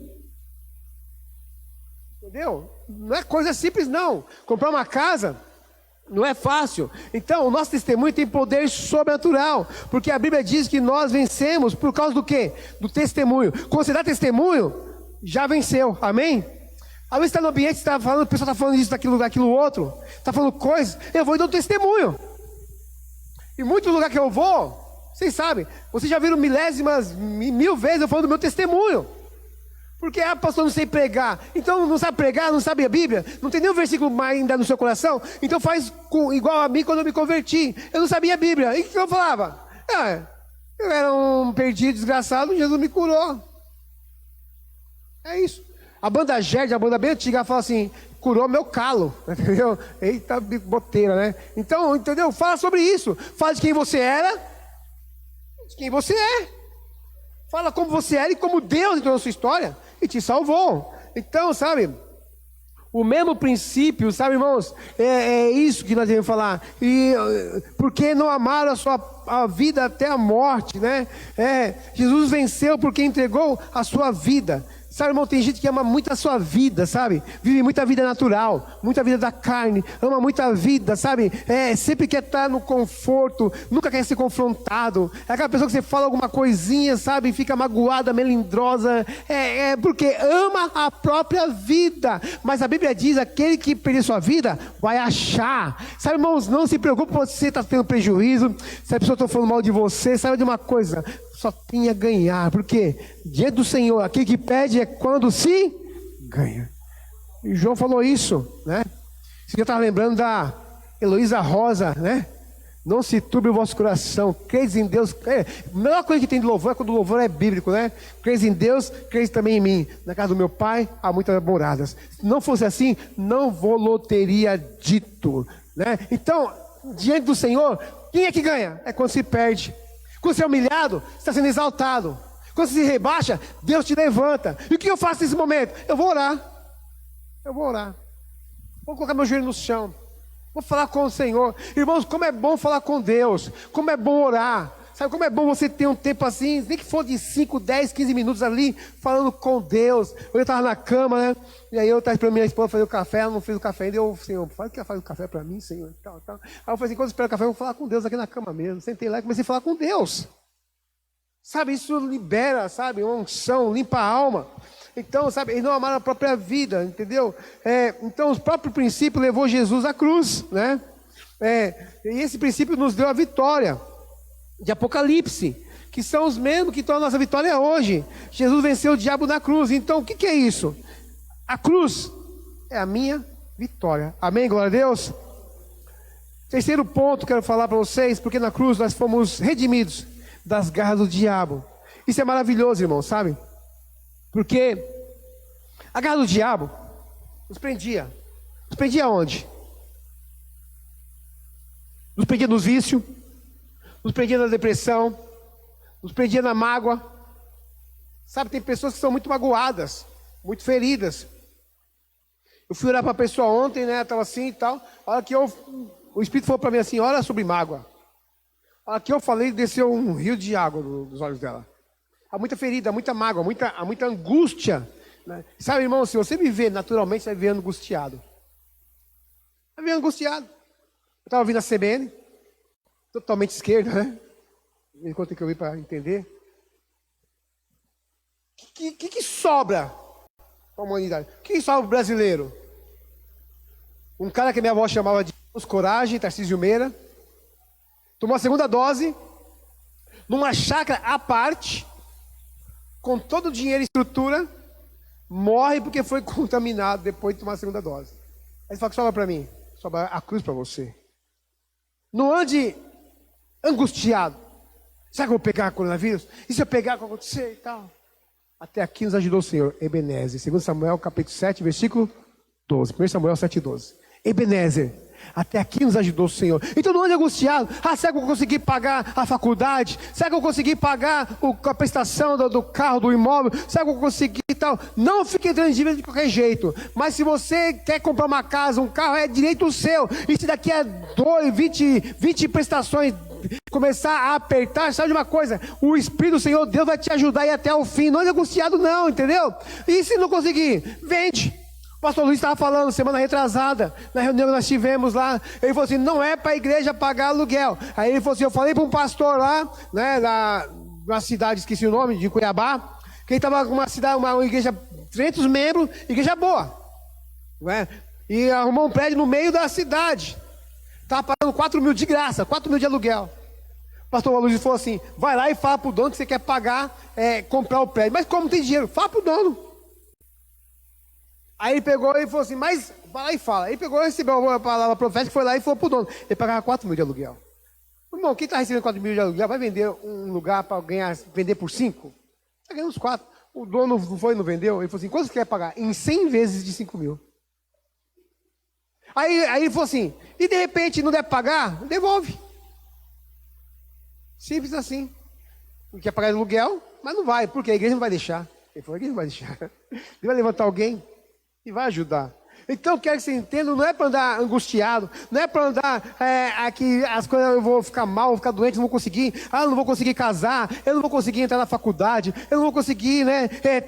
Entendeu? Não é coisa simples, não. Comprar uma casa não é fácil. Então o nosso testemunho tem poder sobrenatural, porque a Bíblia diz que nós vencemos por causa do quê? Do testemunho. Quando você dá testemunho, já venceu, amém? Às vezes está no ambiente, está falando, o pessoal está falando isso, daquilo outro, está falando coisas, eu vou e dou um testemunho. Em muito lugar que eu vou, vocês sabem, vocês já viram milésimas, 1000 vezes eu falando do meu testemunho. Porque, pastor, não sei pregar. Então não sabe pregar, não sabe a Bíblia, não tem nenhum versículo ainda no seu coração. Então faz igual a mim quando eu me converti. Eu não sabia a Bíblia. E o que eu falava? Eu era um perdido, desgraçado, Jesus me curou. É isso. A banda Gerd, a banda bem antiga, fala assim: curou meu calo. Entendeu? Eita, boteira, né? Então, entendeu? Fala sobre isso. Fala de quem você era, de quem você é. Fala como você era e como Deus entrou na sua história e te salvou. Então, sabe, o mesmo princípio, sabe, irmãos, é isso que nós devemos falar. E porque não amaram a vida até a morte, né? Jesus venceu porque entregou a sua vida. Sabe, irmão, tem gente que ama muito a sua vida, sabe? Vive muita vida natural, muita vida da carne, ama muita vida, sabe? Sempre quer estar no conforto, nunca quer ser confrontado. É aquela pessoa que você fala alguma coisinha, sabe? E fica magoada, melindrosa. Porque ama a própria vida. Mas a Bíblia diz, aquele que perder sua vida, vai achar. Sabe, irmãos, não se preocupe se você está tendo prejuízo, se a pessoa está falando mal de você. Sabe de uma coisa? Só tem a ganhar, porque diante do Senhor, aquele que pede é quando se ganha. E João falou isso, né? Você já estava lembrando da Heloísa Rosa, né? Não se turbe o vosso coração, creis em Deus. A melhor coisa que tem de louvor é quando o louvor é bíblico, né? Creis em Deus, creis também em mim. Na casa do meu pai há muitas moradas. Se não fosse assim, não vou teria dito, né? Então, diante do Senhor, quem é que ganha? É quando se perde. Quando você é humilhado, você está sendo exaltado. Quando você se rebaixa, Deus te levanta. E o que eu faço nesse momento? Eu vou orar. Vou colocar meu joelho no chão. Vou falar com o Senhor. Irmãos, como é bom falar com Deus. Como é bom orar. Sabe como é bom você ter um tempo assim, nem que for de 5, 10, 15 minutos ali, falando com Deus. Eu estava na cama, né? E aí eu estava esperando minha esposa fazer o café, ela não fez o café ainda. Eu, Senhor, faz o café para mim, Senhor. Tal. Aí eu falei assim, quando eu espero o café, eu vou falar com Deus aqui na cama mesmo. Sentei lá e comecei a falar com Deus. Sabe, isso libera, sabe, uma unção, limpa a alma. Então, sabe, eles não amaram a própria vida, entendeu? Então, o próprio princípio levou Jesus à cruz, né? E esse princípio nos deu a vitória de Apocalipse, que são os mesmos que estão a nossa vitória hoje. Jesus venceu o diabo na cruz. Então, o que é isso? A cruz é a minha vitória. Amém? Glória a Deus. Terceiro ponto que eu quero falar para vocês, porque na cruz nós fomos redimidos das garras do diabo. Isso é maravilhoso, irmão, sabe? Porque a garra do diabo nos prendia. Nos prendia onde? Nos prendia nos vícios, nos prendia na depressão, nos prendia na mágoa. Sabe, tem pessoas que são muito magoadas, muito feridas. Eu fui orar para a pessoa ontem, né? Estava assim e tal. A hora que o Espírito falou para mim assim, ora sobre mágoa. A hora que eu falei, desceu um rio de água dos olhos dela. Há muita ferida, há muita mágoa, há muita angústia, né? Sabe, irmão, se você viver naturalmente, você vai viver angustiado. Vai viver angustiado. Eu estava ouvindo a CBN, totalmente esquerda, né? Enquanto tem que ouvir para entender. O que sobra para a humanidade? O que sobra para o brasileiro? Um cara que minha avó chamava de Coragem, Tarcísio Meira, tomou a segunda dose, numa chácara à parte, com todo o dinheiro e estrutura, morre porque foi contaminado depois de tomar a segunda dose. Aí você fala que sobra para mim, sobra a cruz para você. Não ande angustiado. Será que eu vou pegar coronavírus? E se eu pegar, o que vai acontecer e tal? Até aqui nos ajudou o Senhor, Ebenezer. 2 Samuel, capítulo 7, versículo 12. 1 Samuel 7, 12. Ebenezer. Até aqui nos ajudou o Senhor. Então não ande angustiado. Será que eu vou conseguir pagar a faculdade? Será que eu vou conseguir pagar a prestação do carro, do imóvel? Será que eu vou conseguir e tal? Não fique entrando em dívida de qualquer jeito. Mas se você quer comprar uma casa, um carro, é direito seu. E se daqui a 20 prestações começar a apertar, sabe de uma coisa? O Espírito do Senhor, Deus vai te ajudar a ir até o fim. Não ande angustiado não, entendeu? E se não conseguir, vende. O pastor Luiz estava falando semana retrasada, na reunião que nós tivemos lá, ele falou assim, não é para a igreja pagar aluguel. Aí ele falou assim, eu falei para um pastor lá, né, na cidade, esqueci o nome, de Cuiabá, que ele estava com uma igreja, 300 membros, igreja boa, né, e arrumou um prédio no meio da cidade, estava pagando 4 mil de graça, 4 mil de aluguel. O pastor Luiz falou assim, vai lá e fala para o dono que você quer pagar, comprar o prédio, mas como tem dinheiro, fala para o dono. Aí ele pegou e falou assim, mas vai lá e fala. Ele pegou e recebeu a palavra profética, foi lá e falou para o dono. Ele pagava 4 mil de aluguel. Irmão, quem está recebendo 4 mil de aluguel vai vender um lugar para vender por 5? Está ganhando uns 4. O dono não foi e não vendeu. Ele falou assim, quanto você quer pagar? Em 100 vezes de 5 mil. Aí ele falou assim, e de repente não deve pagar? Devolve. Simples assim. Não quer pagar de aluguel, mas não vai, porque a igreja não vai deixar. Ele falou, a igreja não vai deixar. Ele vai levantar alguém e vai ajudar. Então, quero que você entenda, não é para andar angustiado, não é para andar aqui, as coisas, eu vou ficar mal, vou ficar doente, não vou conseguir, eu não vou conseguir casar, eu não vou conseguir entrar na faculdade, eu não vou conseguir,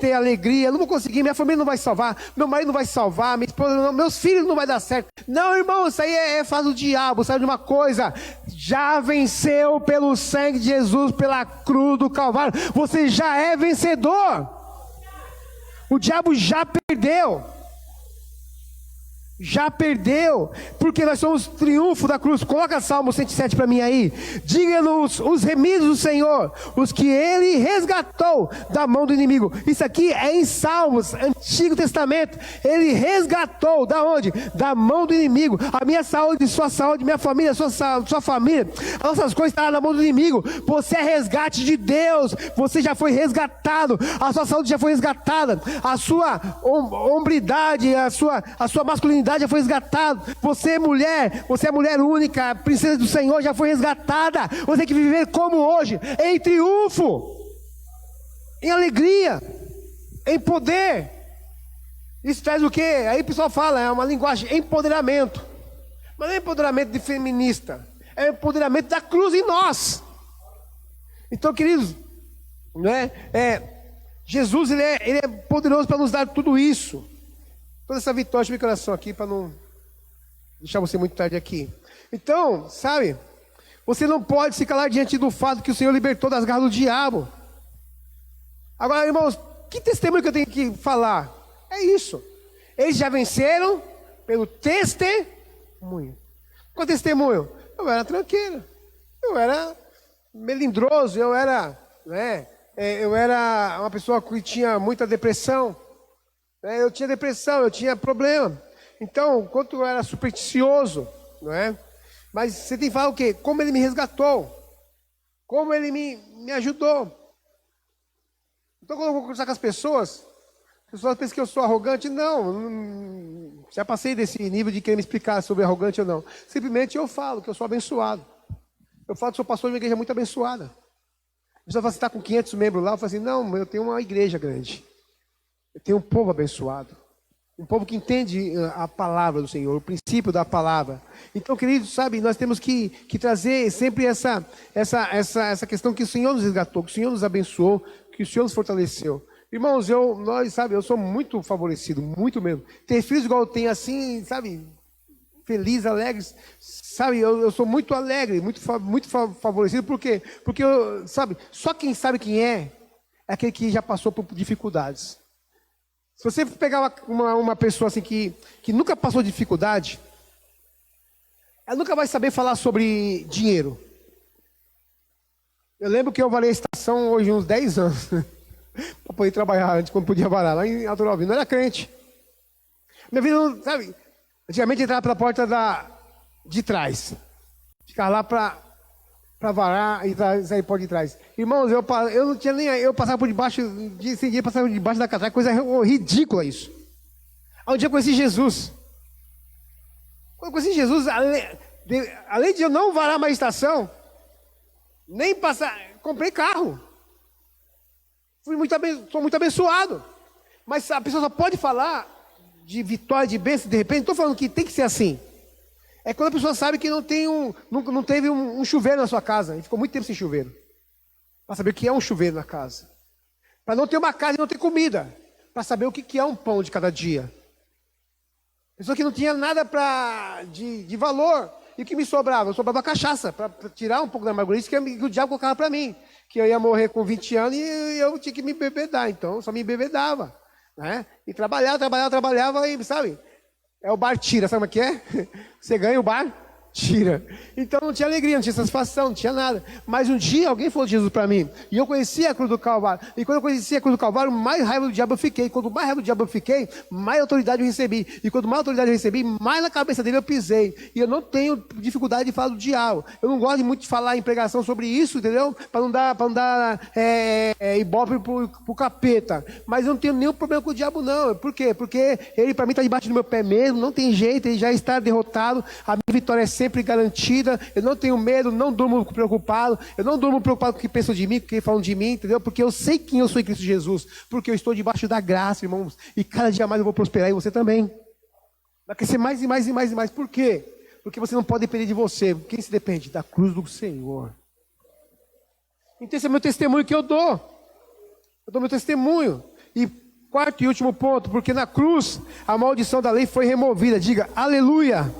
ter alegria, eu não vou conseguir, minha família não vai salvar, meu marido não vai salvar, minha esposa não, meus filhos não vai dar certo. Não, irmão, isso aí é fase do diabo, sabe de uma coisa? Já venceu pelo sangue de Jesus, pela cruz do Calvário, você já é vencedor. O diabo já perdeu. Já perdeu, porque nós somos triunfo da cruz. Coloca Salmo 107 para mim aí. Diga-nos os remidos do Senhor, os que Ele resgatou da mão do inimigo. Isso aqui é em Salmos, Antigo Testamento. Ele resgatou, da onde? Da mão do inimigo. A minha saúde, sua saúde, minha família, sua família, as nossas coisas estão na mão do inimigo. Você é resgate de Deus, você já foi resgatado, a sua saúde já foi resgatada, a sua hombridade, a sua masculinidade já foi resgatada. Você é mulher única, a princesa do Senhor já foi resgatada. Você tem que viver como hoje, em triunfo, em alegria, em poder. Isso traz o quê? Aí o pessoal fala, é uma linguagem, empoderamento. Mas não é empoderamento de feminista, é empoderamento da cruz em nós. Então, queridos, Jesus ele é poderoso para nos dar tudo isso. Toda essa vitória de meu coração aqui, para não deixar você muito tarde aqui. Então, sabe, você não pode se calar diante do fato que o Senhor libertou das garras do diabo. Agora, irmãos, que testemunho que eu tenho que falar? É isso. Eles já venceram pelo testemunho. Qual testemunho? Eu era tranqueiro, eu era melindroso, eu era uma pessoa que tinha muita depressão. Eu tinha depressão, eu tinha problema. Então, quanto eu era supersticioso, não é? Mas você tem que falar o quê? Como ele me resgatou. Como ele me ajudou. Então, quando eu vou conversar com as pessoas pensam que eu sou arrogante. Não, já passei desse nível de querer me explicar sobre arrogante ou não. Simplesmente eu falo que eu sou abençoado. Eu falo que sou pastor de uma igreja muito abençoada. A pessoa fala, você está com 500 membros lá? Eu falo assim, não, eu tenho uma igreja grande. Eu tenho um povo abençoado, um povo que entende a palavra do Senhor, o princípio da palavra. Então, queridos, sabe, nós temos que trazer sempre essa questão que o Senhor nos resgatou, que o Senhor nos abençoou, que o Senhor nos fortaleceu. Irmãos, eu sou muito favorecido, muito mesmo. Ter filhos igual eu tenho assim, sabe, feliz, alegre, sabe, eu sou muito alegre, muito favorecido. Por quê? Porque, sabe, só quem sabe quem é aquele que já passou por dificuldades. Se você pegar uma pessoa assim que nunca passou dificuldade, ela nunca vai saber falar sobre dinheiro. Eu lembro que eu varei a estação hoje uns 10 anos para poder trabalhar antes, quando podia varar, lá em Alto Alvim. Não era crente. Minha vida, sabe, antigamente entrava pela porta de trás. Ficava lá para varar e sair por de trás. Irmãos, eu não tinha nem... Eu passava por debaixo, sem dia passava por debaixo da catraca, coisa ridícula isso. Aí um dia eu conheci Jesus. Quando eu conheci Jesus, além de eu não varar mais estação, nem passar... Comprei carro. Sou muito abençoado. Mas a pessoa só pode falar de vitória, de bênção, de repente. Não estou falando que tem que ser assim. É quando a pessoa sabe que não teve um chuveiro na sua casa. E ficou muito tempo sem chuveiro. Para saber o que é um chuveiro na casa. Para não ter uma casa e não ter comida. Para saber o que é um pão de cada dia. Pessoa que não tinha nada de valor. E o que me sobrava? Sobrava cachaça. Para tirar um pouco da amargurice que o diabo colocava para mim. Que eu ia morrer com 20 anos e eu tinha que me bebedar. Então, eu só me bebedava. Né? E trabalhava e, sabe... É o bar tira, sabe o que é? Você ganha o bar, tira. Então não tinha alegria, não tinha satisfação, não tinha nada. Mas um dia alguém falou de Jesus para mim. E eu conhecia a cruz do Calvário. E quando eu conhecia a cruz do Calvário, mais raiva do diabo eu fiquei. Quanto mais raiva do diabo eu fiquei, mais autoridade eu recebi. E quanto mais autoridade eu recebi, mais na cabeça dele eu pisei. E eu não tenho dificuldade de falar do diabo. Eu não gosto muito de falar em pregação sobre isso, entendeu? Para não dar ibope pro capeta. Mas eu não tenho nenhum problema com o diabo, não. Por quê? Porque ele para mim está debaixo do meu pé mesmo, não tem jeito, ele já está derrotado. A minha vitória é sempre sempre garantida, eu não tenho medo, não durmo preocupado, eu não durmo preocupado com o que pensam de mim, com o que falam de mim, entendeu? Porque eu sei quem eu sou em Cristo Jesus, porque eu estou debaixo da graça, irmãos, e cada dia mais eu vou prosperar, e você também. Vai crescer mais e mais e mais e mais. Por quê? Porque você não pode depender de você. Quem se depende? Da cruz do Senhor. Então esse é o meu testemunho que eu dou. Eu dou meu testemunho. E quarto e último ponto, porque na cruz a maldição da lei foi removida. Diga, aleluia.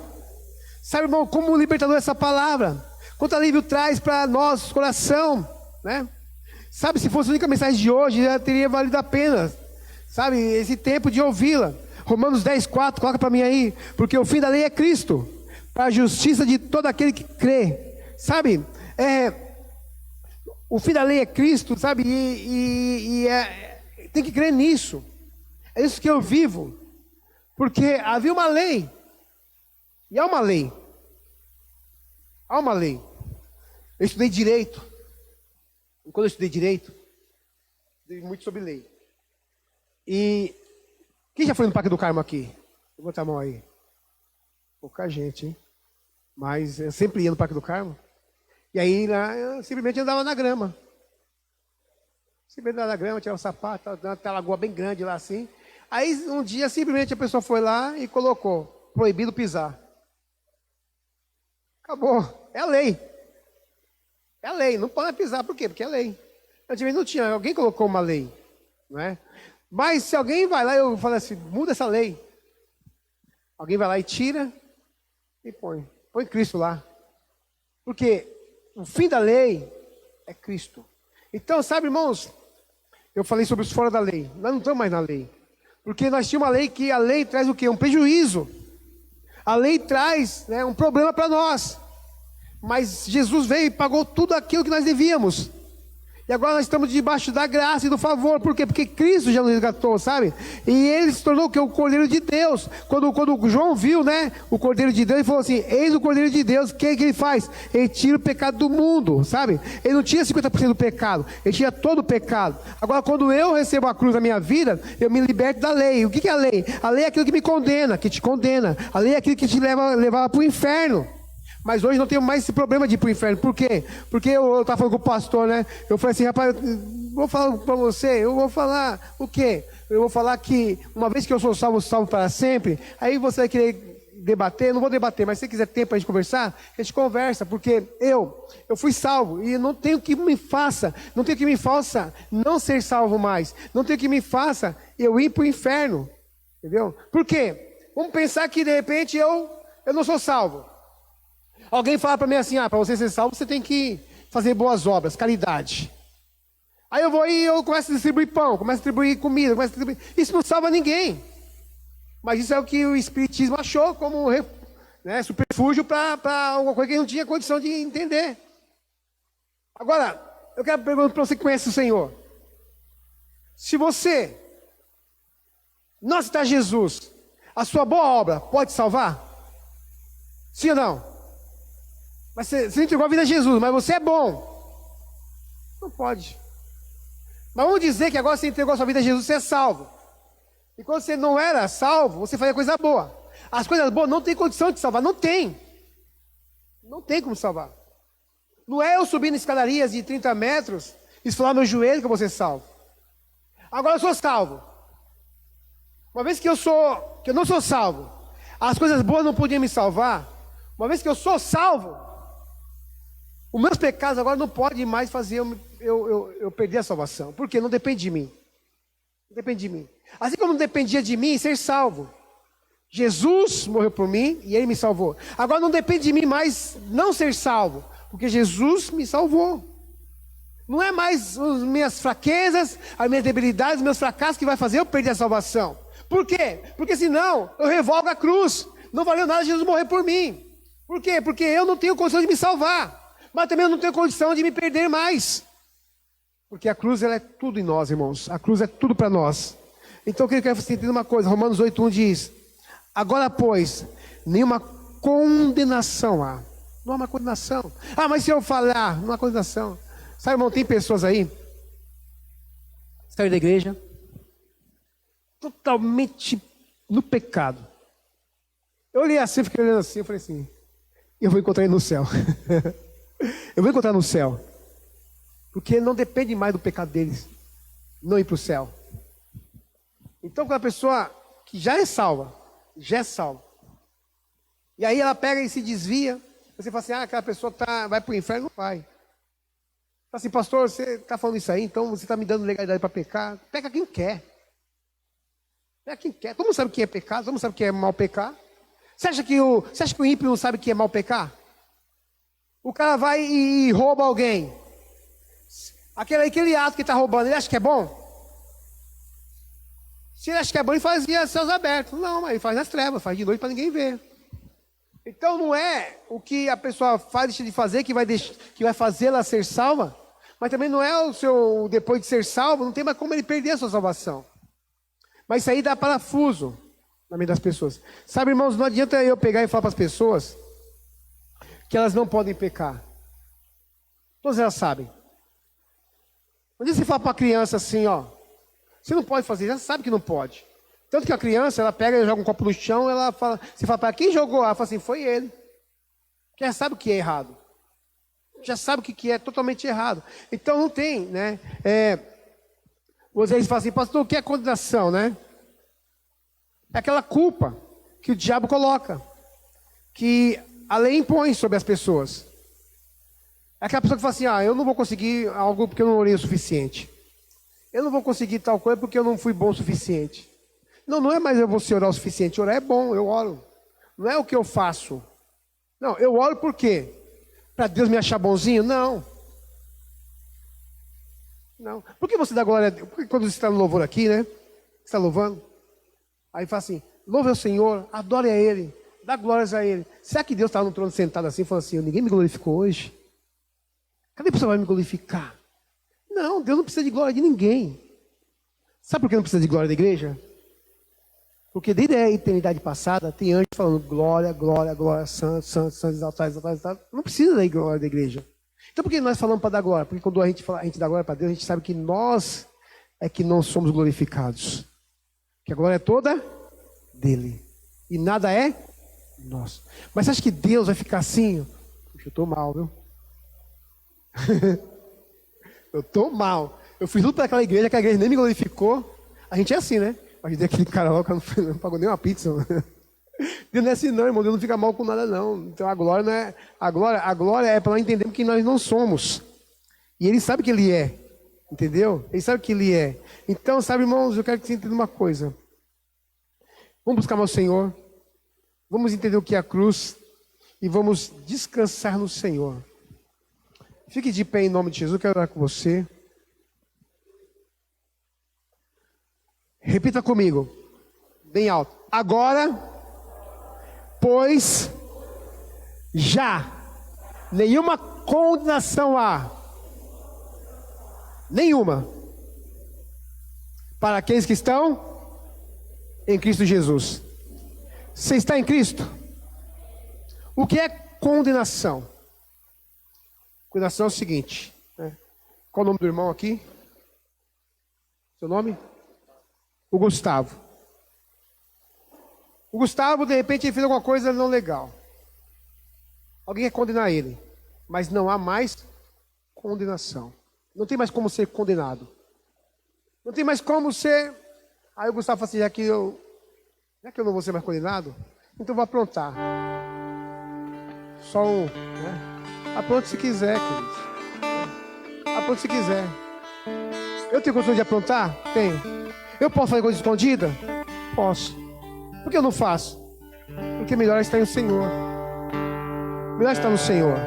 Sabe, irmão, como libertador essa palavra? Quanto alívio traz para nosso coração, né? Sabe, se fosse a única mensagem de hoje, já teria valido a pena. Sabe, esse tempo de ouvi-la. Romanos 10, 4, coloca para mim aí. Porque o fim da lei é Cristo, para a justiça de todo aquele que crê. Sabe, o fim da lei é Cristo, sabe, tem que crer nisso. É isso que eu vivo. Porque havia uma lei. E há uma lei. Há uma lei. Eu estudei direito. E quando eu estudei direito, estudei muito sobre lei. E quem já foi no Parque do Carmo aqui? Levanta a mão aí. Pouca gente, hein? Mas eu sempre ia no Parque do Carmo. E aí lá eu simplesmente andava na grama. Simplesmente andava na grama, tirava o sapato, uma lagoa bem grande lá assim. Aí um dia simplesmente a pessoa foi lá e colocou: proibido pisar. Acabou. É a lei. É a lei. Não pode pisar. Por quê? Porque é lei. Antigamente não tinha. Alguém colocou uma lei. Não é? Mas se alguém vai lá, eu falo assim, muda essa lei. Alguém vai lá e tira e põe. Põe Cristo lá. Porque o fim da lei é Cristo. Então, sabe, irmãos, eu falei sobre os fora da lei. Nós não estamos mais na lei. Porque nós tínhamos uma lei que a lei traz o quê? Um prejuízo. A lei traz, né, um problema para nós. Mas Jesus veio e pagou tudo aquilo que nós devíamos. E agora nós estamos debaixo da graça e do favor. Por quê? Porque Cristo já nos resgatou, sabe? E ele se tornou o quê? O Cordeiro de Deus. Quando João viu, né, o Cordeiro de Deus, ele falou assim: eis o Cordeiro de Deus. O que ele faz? Ele tira o pecado do mundo, sabe? Ele não tinha 50% do pecado, ele tinha todo o pecado. Agora, quando eu recebo a cruz na minha vida, eu me liberto da lei. O que é a lei? A lei é aquilo que me condena, que te condena. A lei é aquilo que te leva para o inferno. Mas hoje não tenho mais esse problema de ir para o inferno. Por quê? Porque eu estava falando com o pastor, né? Eu falei assim, rapaz, vou falar para você, eu vou falar o quê? Eu vou falar que uma vez que eu sou salvo, salvo para sempre. Aí você vai querer debater, não vou debater, mas se você quiser tempo para a gente conversar, a gente conversa, porque eu fui salvo e não tenho que me faça não ser salvo mais. Não tenho que me faça eu ir para o inferno. Entendeu? Por quê? Vamos pensar que de repente eu não sou salvo. Alguém fala para mim assim, para você ser salvo, você tem que fazer boas obras, caridade. Aí eu vou e eu começo a distribuir pão, começo a distribuir comida, isso não salva ninguém. Mas isso é o que o Espiritismo achou como, né, superfúgio para alguma coisa que ele não tinha condição de entender. Agora, eu quero perguntar para você que conhece o Senhor. Se você não aceitar Jesus, a sua boa obra pode salvar? Sim ou não? Mas você entregou a vida a Jesus, mas você é bom. Não pode. Mas vamos dizer que agora você entregou a sua vida a Jesus, você é salvo. E quando você não era salvo, você fazia coisa boa. As coisas boas não tem condição de salvar, não tem. Não tem como salvar. Não é eu subir em escadarias de 30 metros e esfolar meu joelho que eu vou ser salvo. Agora eu sou salvo. Uma vez que eu não sou salvo, as coisas boas não podiam me salvar. Uma vez que eu sou salvo, os meus pecados agora não podem mais fazer eu perder a salvação. Porque não depende de mim. Não depende de mim. Assim como não dependia de mim ser salvo. Jesus morreu por mim e ele me salvou. Agora não depende de mim mais não ser salvo. Porque Jesus me salvou. Não é mais as minhas fraquezas, as minhas debilidades, os meus fracassos que vai fazer eu perder a salvação. Por quê? Porque senão eu revogo a cruz. Não valeu nada Jesus morrer por mim. Por quê? Porque eu não tenho condição de me salvar. Mas também eu não tenho condição de me perder mais. Porque a cruz ela é tudo em nós, irmãos. A cruz é tudo para nós. Então eu quero que você entenda uma coisa. Romanos 8:1 diz: agora, pois, nenhuma condenação há. Não há uma condenação. Mas se eu falar, não há condenação. Sabe, irmão, tem pessoas aí, saiu da igreja, totalmente no pecado. Eu olhei assim, fiquei olhando assim, eu falei assim, eu vou encontrar ele no céu. Eu vou encontrar no céu. Porque não depende mais do pecado deles não ir para o céu. Então, quando a pessoa que já é salva, e aí ela pega e se desvia, você fala assim, aquela pessoa vai para o inferno, não vai. Fala assim, pastor, você está falando isso aí, então você está me dando legalidade para pecar. Peca quem quer. Peca quem quer. Todo mundo sabe o que é pecado, todo mundo sabe o que é mal pecar. Você acha que o ímpio não sabe o que é mal pecar? O cara vai e rouba alguém. Aquele ato que está roubando, ele acha que é bom? Se ele acha que é bom, ele fazia céus abertos. Não, mas ele faz nas trevas, faz de noite para ninguém ver. Então não é o que a pessoa faz, deixa de fazer, que vai fazê-la ser salva. Mas também não é depois de ser salvo, não tem mais como ele perder a sua salvação. Mas isso aí dá parafuso na mente das pessoas. Sabe, irmãos, não adianta eu pegar e falar para as pessoas que elas não podem pecar. Todas elas sabem. Não adianta você falar para uma criança assim, ó, você não pode fazer, já sabe que não pode. Tanto que a criança, ela pega e joga um copo no chão, ela fala, você fala para quem jogou? Ela fala assim, foi ele. Porque já sabe o que é errado. Já sabe o que é totalmente errado. Então não tem, né? Vocês falam assim, pastor, o que é condenação, né? É aquela culpa que o diabo coloca, que a lei impõe sobre as pessoas. É aquela pessoa que fala assim, eu não vou conseguir algo porque eu não orei o suficiente. Eu não vou conseguir tal coisa porque eu não fui bom o suficiente. Não é mais eu vou orar o suficiente. Orar é bom, eu oro. Não é o que eu faço. Não, eu oro por quê? Para Deus me achar bonzinho? Não. Por que você dá glória a Deus? Porque quando você está no louvor aqui, né? Você está louvando. Aí fala assim, louve ao Senhor, adore a Ele, dá glórias a Ele. Será que Deus estava no trono sentado assim, falando assim, ninguém me glorificou hoje? Cadê a pessoa que vai me glorificar? Não, Deus não precisa de glória de ninguém. Sabe por que não precisa de glória da igreja? Porque desde a eternidade passada, tem anjos falando glória, glória, glória, santo, santo, santo, exaltado, exaltado, exaltado. Não precisa da glória da igreja. Então por que nós falamos para dar glória? Porque quando a gente dá glória para Deus, a gente sabe que nós é que não somos glorificados. Que a glória é toda dele. E nada é nosso. Mas você acha que Deus vai ficar assim? Puxa, eu estou mal, viu? Eu estou mal. Eu fiz tudo para aquela igreja, que a igreja nem me glorificou. A gente é assim, né? A gente é aquele cara lá que não pagou nem uma pizza. Deus não é assim não, irmão. Deus não fica mal com nada não. Então a glória não é... A glória é para nós entendermos que nós não somos. E Ele sabe que Ele é. Entendeu? Ele sabe que Ele é. Então, sabe, irmãos, eu quero que você entenda uma coisa. Vamos buscar o Senhor. Vamos entender o que é a cruz. E vamos descansar no Senhor. Fique de pé em nome de Jesus. Eu quero orar com você. Repita comigo. Bem alto. Agora, pois, já nenhuma condenação há. Nenhuma. Para aqueles que estão em Cristo Jesus. Você está em Cristo? O que é condenação? Condenação é o seguinte, né? Qual o nome do irmão aqui? Seu nome? O Gustavo. O Gustavo, de repente, ele fez alguma coisa não legal. Alguém quer condenar ele. Mas não há mais condenação. Não tem mais como ser condenado. Não tem mais como ser... Aí o Gustavo fala assim, já que eu não vou ser mais condenado, então eu vou aprontar. Só um, né? Apronte se quiser, queridos. Apronte se quiser. Eu tenho condição de aprontar? Tenho. Eu posso fazer coisa escondida? Posso. Por que eu não faço? Porque melhor é estar no Senhor. Melhor estar no Senhor.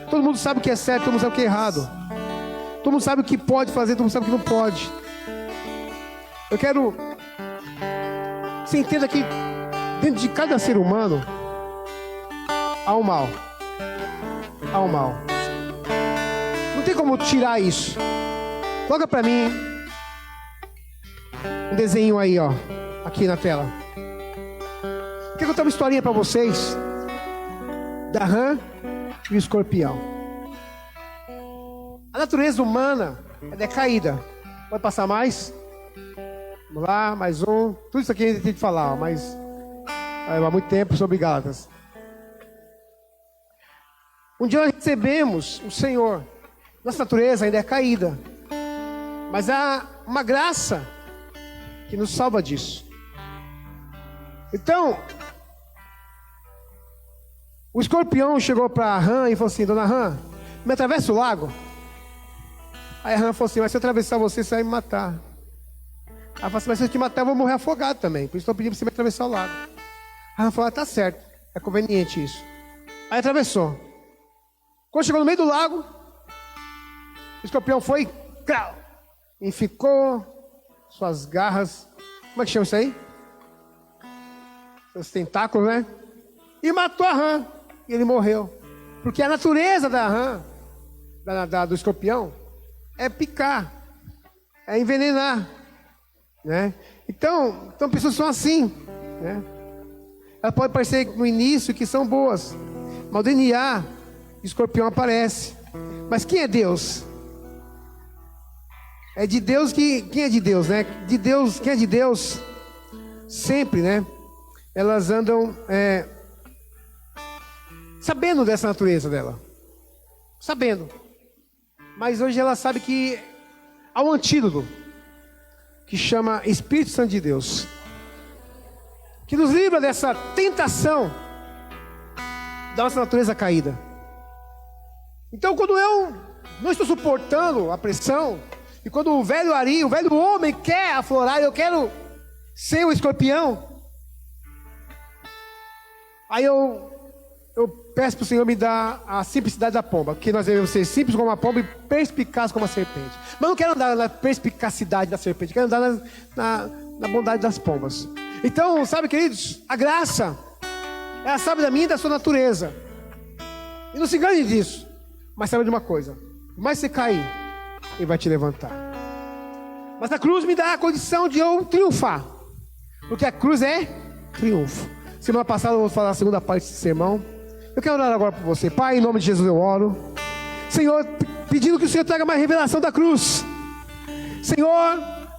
Todo mundo sabe o que é certo, todo mundo sabe o que é errado. Todo mundo sabe o que pode fazer, todo mundo sabe o que não pode. Eu quero que você entenda que dentro de cada ser humano há um mal. Há um mal. Não tem como tirar isso. Coloca pra mim um desenho aí, ó, aqui na tela. Quero contar uma historinha pra vocês da rã e o escorpião. A natureza humana é decaída. Pode passar mais? Vamos lá, mais um. Tudo isso aqui a gente tem que falar, mas há muito tempo sobre Gálatas. Um dia nós recebemos o Senhor. Nossa natureza ainda é caída, mas há uma graça que nos salva disso. Então, o escorpião chegou para Rã e falou assim: Dona Rã, me atravessa o lago? Aí a Rã falou assim: mas se eu atravessar você vai me matar. Ela falou assim: mas se eu te matar eu vou morrer afogado também, por isso estou pedindo para você me atravessar o lago. A Rã falou: tá certo, é conveniente isso. Aí atravessou. Quando chegou no meio do lago, o escorpião foi e ficou suas garras, como é que chama isso aí? Seus tentáculos, né? E matou a rã. E ele morreu. Porque a natureza da rã, do escorpião, é picar, é envenenar, né? Então pessoas são assim, né? Ela pode parecer no início que são boas, mas o DNA do escorpião aparece. Mas quem é Deus? É de Deus que... Quem é de Deus, né? De Deus, quem é de Deus, sempre, né? Elas andam sabendo dessa natureza dela. Sabendo. Mas hoje ela sabe que há um antídoto, que chama Espírito Santo de Deus, que nos livra dessa tentação da nossa natureza caída. Então, quando eu não estou suportando a pressão, e quando o velho Ari, o velho homem quer aflorar, eu quero ser o escorpião, aí eu peço para o Senhor me dar a simplicidade da pomba, porque nós devemos ser simples como a pomba e perspicaz como a serpente. Mas não quero andar na perspicacidade da serpente, quero andar na bondade das pombas. Então, sabe, queridos, a graça, ela sabe da minha e da sua natureza. E não se engane disso. Mas sabe de uma coisa: mais você cair, Ele vai te levantar. Mas a cruz me dá a condição de eu triunfar, porque a cruz é triunfo. Semana passada eu vou falar a segunda parte desse sermão. Eu quero orar agora por você. Pai, em nome de Jesus eu oro, Senhor, pedindo que o Senhor traga mais revelação da cruz. Senhor,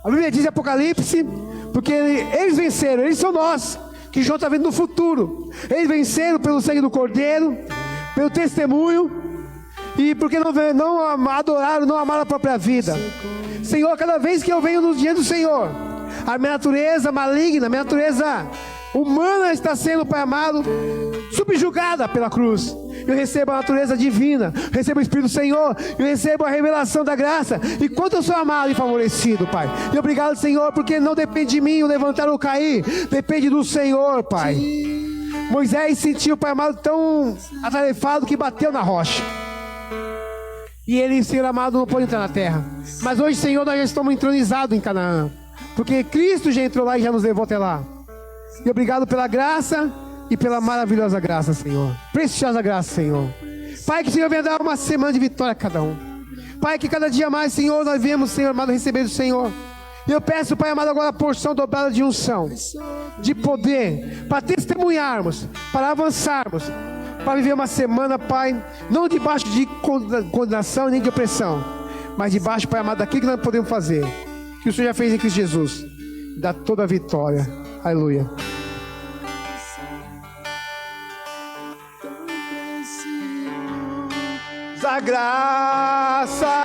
a Bíblia diz em Apocalipse, porque eles venceram, eles são nós, que João está vendo no futuro. Eles venceram pelo sangue do Cordeiro, pelo testemunho, e porque não adoraram, não amaram a própria vida. Senhor, cada vez que eu venho no dia do Senhor, a minha natureza maligna, a minha natureza humana está sendo, Pai amado, subjugada pela cruz. Eu recebo a natureza divina, recebo o Espírito do Senhor, eu recebo a revelação da graça, e quanto eu sou amado e favorecido, Pai. E obrigado, Senhor, porque não depende de mim o levantar ou cair, depende do Senhor, Pai. Moisés sentiu, Pai amado, tão atarefado que bateu na rocha, e ele, Senhor amado, não pôde entrar na terra. Mas hoje, Senhor, nós já estamos entronizados em Canaã, porque Cristo já entrou lá e já nos levou até lá. E obrigado pela graça e pela maravilhosa graça, Senhor. Preciosa graça, Senhor. Pai, que o Senhor venha dar uma semana de vitória a cada um. Pai, que cada dia mais, Senhor, nós viemos, Senhor amado, receber do Senhor. E eu peço, Pai amado, agora a porção dobrada de unção, de poder, para testemunharmos, para avançarmos, para viver uma semana, Pai, não debaixo de condenação nem de opressão, mas debaixo, Pai amado, daquilo que nós podemos fazer, que o Senhor já fez em Cristo Jesus. Dá toda a vitória. Aleluia. A graça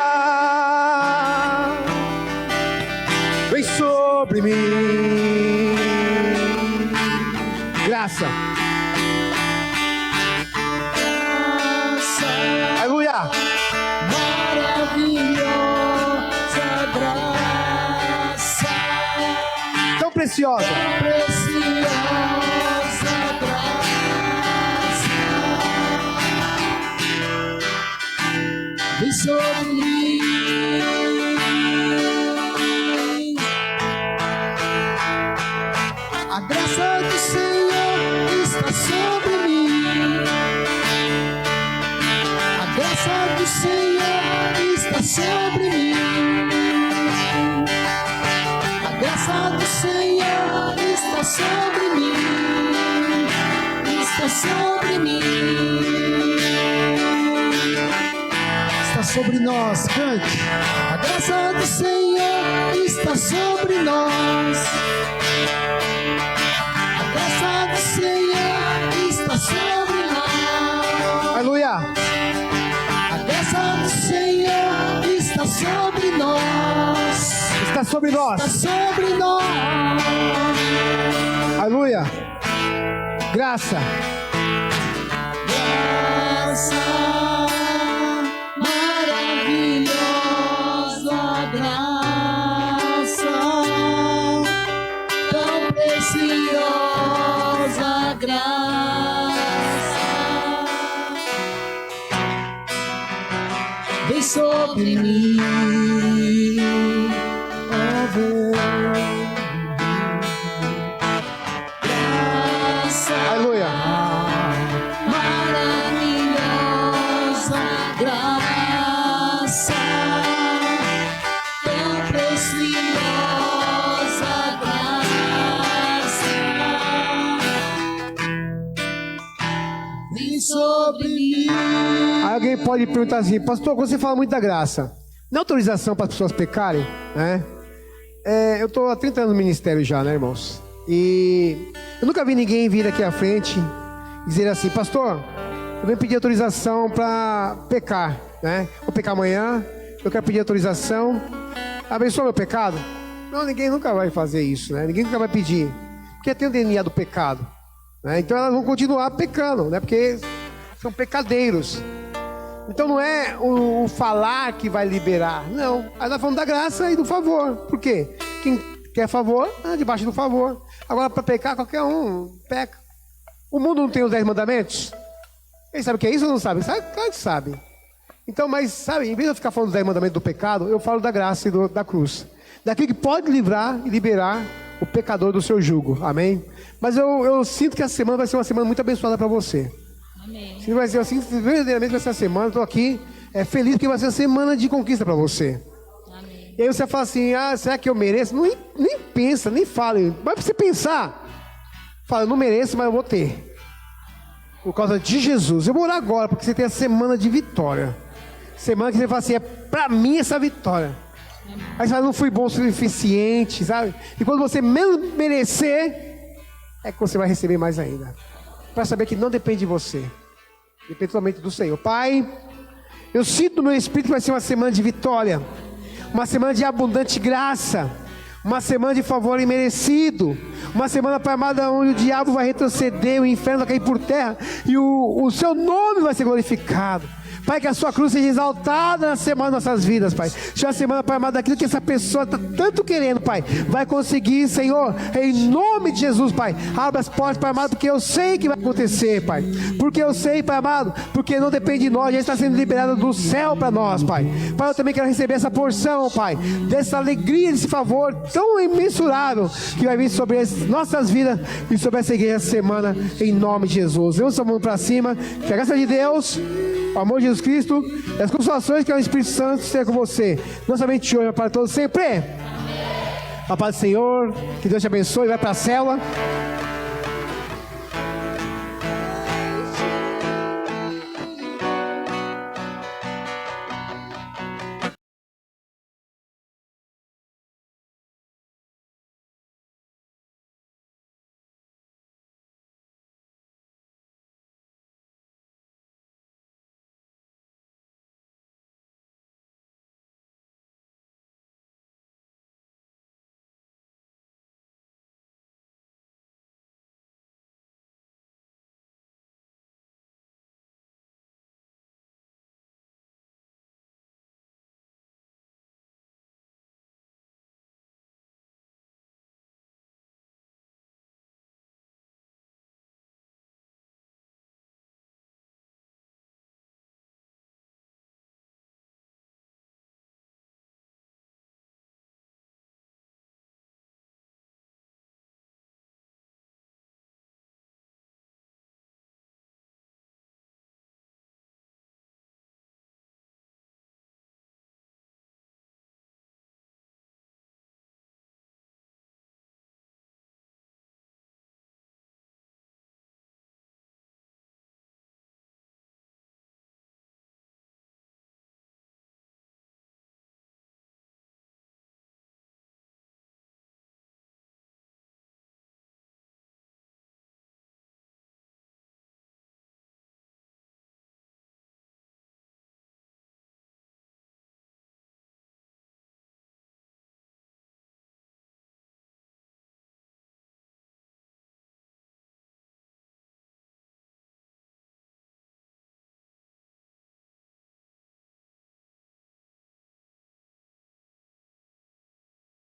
vem sobre mim. Graça. Aleluia. Maravilhosa graça. Tão preciosa. Vem sobre mim. A graça do Senhor está sobre mim. A graça do Senhor está sobre mim. A graça do Senhor está sobre mim. Está sobre mim. Sobre nós, cante. A graça do Senhor está sobre nós. A graça do Senhor está sobre nós. Aleluia. está sobre nós. está sobre nós. Aleluia. Graça. Graça maravilhosa, graça tão preciosa, graça vem sobre mim. Aleluia. Maravilhosa graça, tão preciosa graça, vem sobre mim. Aí alguém pode perguntar assim: pastor, quando você fala muito da graça, não é autorização para as pessoas pecarem, né? Eu estou há 30 anos no ministério já, né, irmãos? E eu nunca vi ninguém vir aqui à frente e dizer assim: pastor, eu venho pedir autorização para pecar, né? Vou pecar amanhã, eu quero pedir autorização, abençoa meu pecado. Não, ninguém nunca vai fazer isso, né? Ninguém nunca vai pedir, porque tem o DNA do pecado, né? Então elas vão continuar pecando, né? Porque são pecadeiros. Então não é o falar que vai liberar, não. Aí nós falamos da graça e do favor. Por quê? Quem quer favor, debaixo do favor. Agora, para pecar, qualquer um peca. O mundo não tem os 10 mandamentos? Ele sabe o que é isso ou não sabe? Sabe? Claro que sabe. Então, mas sabe, em vez de eu ficar falando dos 10 mandamentos do pecado, eu falo da graça e da cruz. Daquilo que pode livrar e liberar o pecador do seu jugo. Amém? Mas eu sinto que essa semana vai ser uma semana muito abençoada para você. Amém. Se vai ser assim, verdadeiramente vai ser a semana. Estou aqui feliz porque vai ser uma semana de conquista para você. Amém. E aí você fala assim: será que eu mereço? Não, nem pensa, nem fale. Mas para você pensar, fala: eu não mereço, mas eu vou ter. Por causa de Jesus. Eu vou orar agora, porque você tem a semana de vitória. Semana que você fala assim: é para mim essa vitória. Aí você fala: não fui bom o suficiente, sabe? E quando você menos merecer, é que você vai receber mais ainda. Para saber que não depende de você, depende totalmente do Senhor. Pai, eu sinto no meu espírito que vai ser uma semana de vitória, uma semana de abundante graça, uma semana de favor imerecido, uma semana, Pai amado, onde o diabo vai retroceder, o inferno vai cair por terra e o seu nome vai ser glorificado. Pai, que a sua cruz seja exaltada na semana das nossas vidas, Pai. Seja uma semana, Pai amado, daquilo que essa pessoa está tanto querendo, Pai, vai conseguir, Senhor, em nome de Jesus, Pai. Abra as portas, Pai amado, porque eu sei que vai acontecer, Pai. Porque eu sei, Pai amado, porque não depende de nós, já está sendo liberado do céu para nós, Pai. Pai, eu também quero receber essa porção, Pai, dessa alegria, desse favor tão imensurável que vai vir sobre as nossas vidas e sobre essa igreja essa semana, em nome de Jesus. Vamos essa mão para cima, que a graça de Deus, o amor de Jesus Cristo, e as consolações que é o Espírito Santo esteja com você, não somente hoje, mas para todos sempre. A paz do Senhor, que Deus te abençoe. Vai para a célula.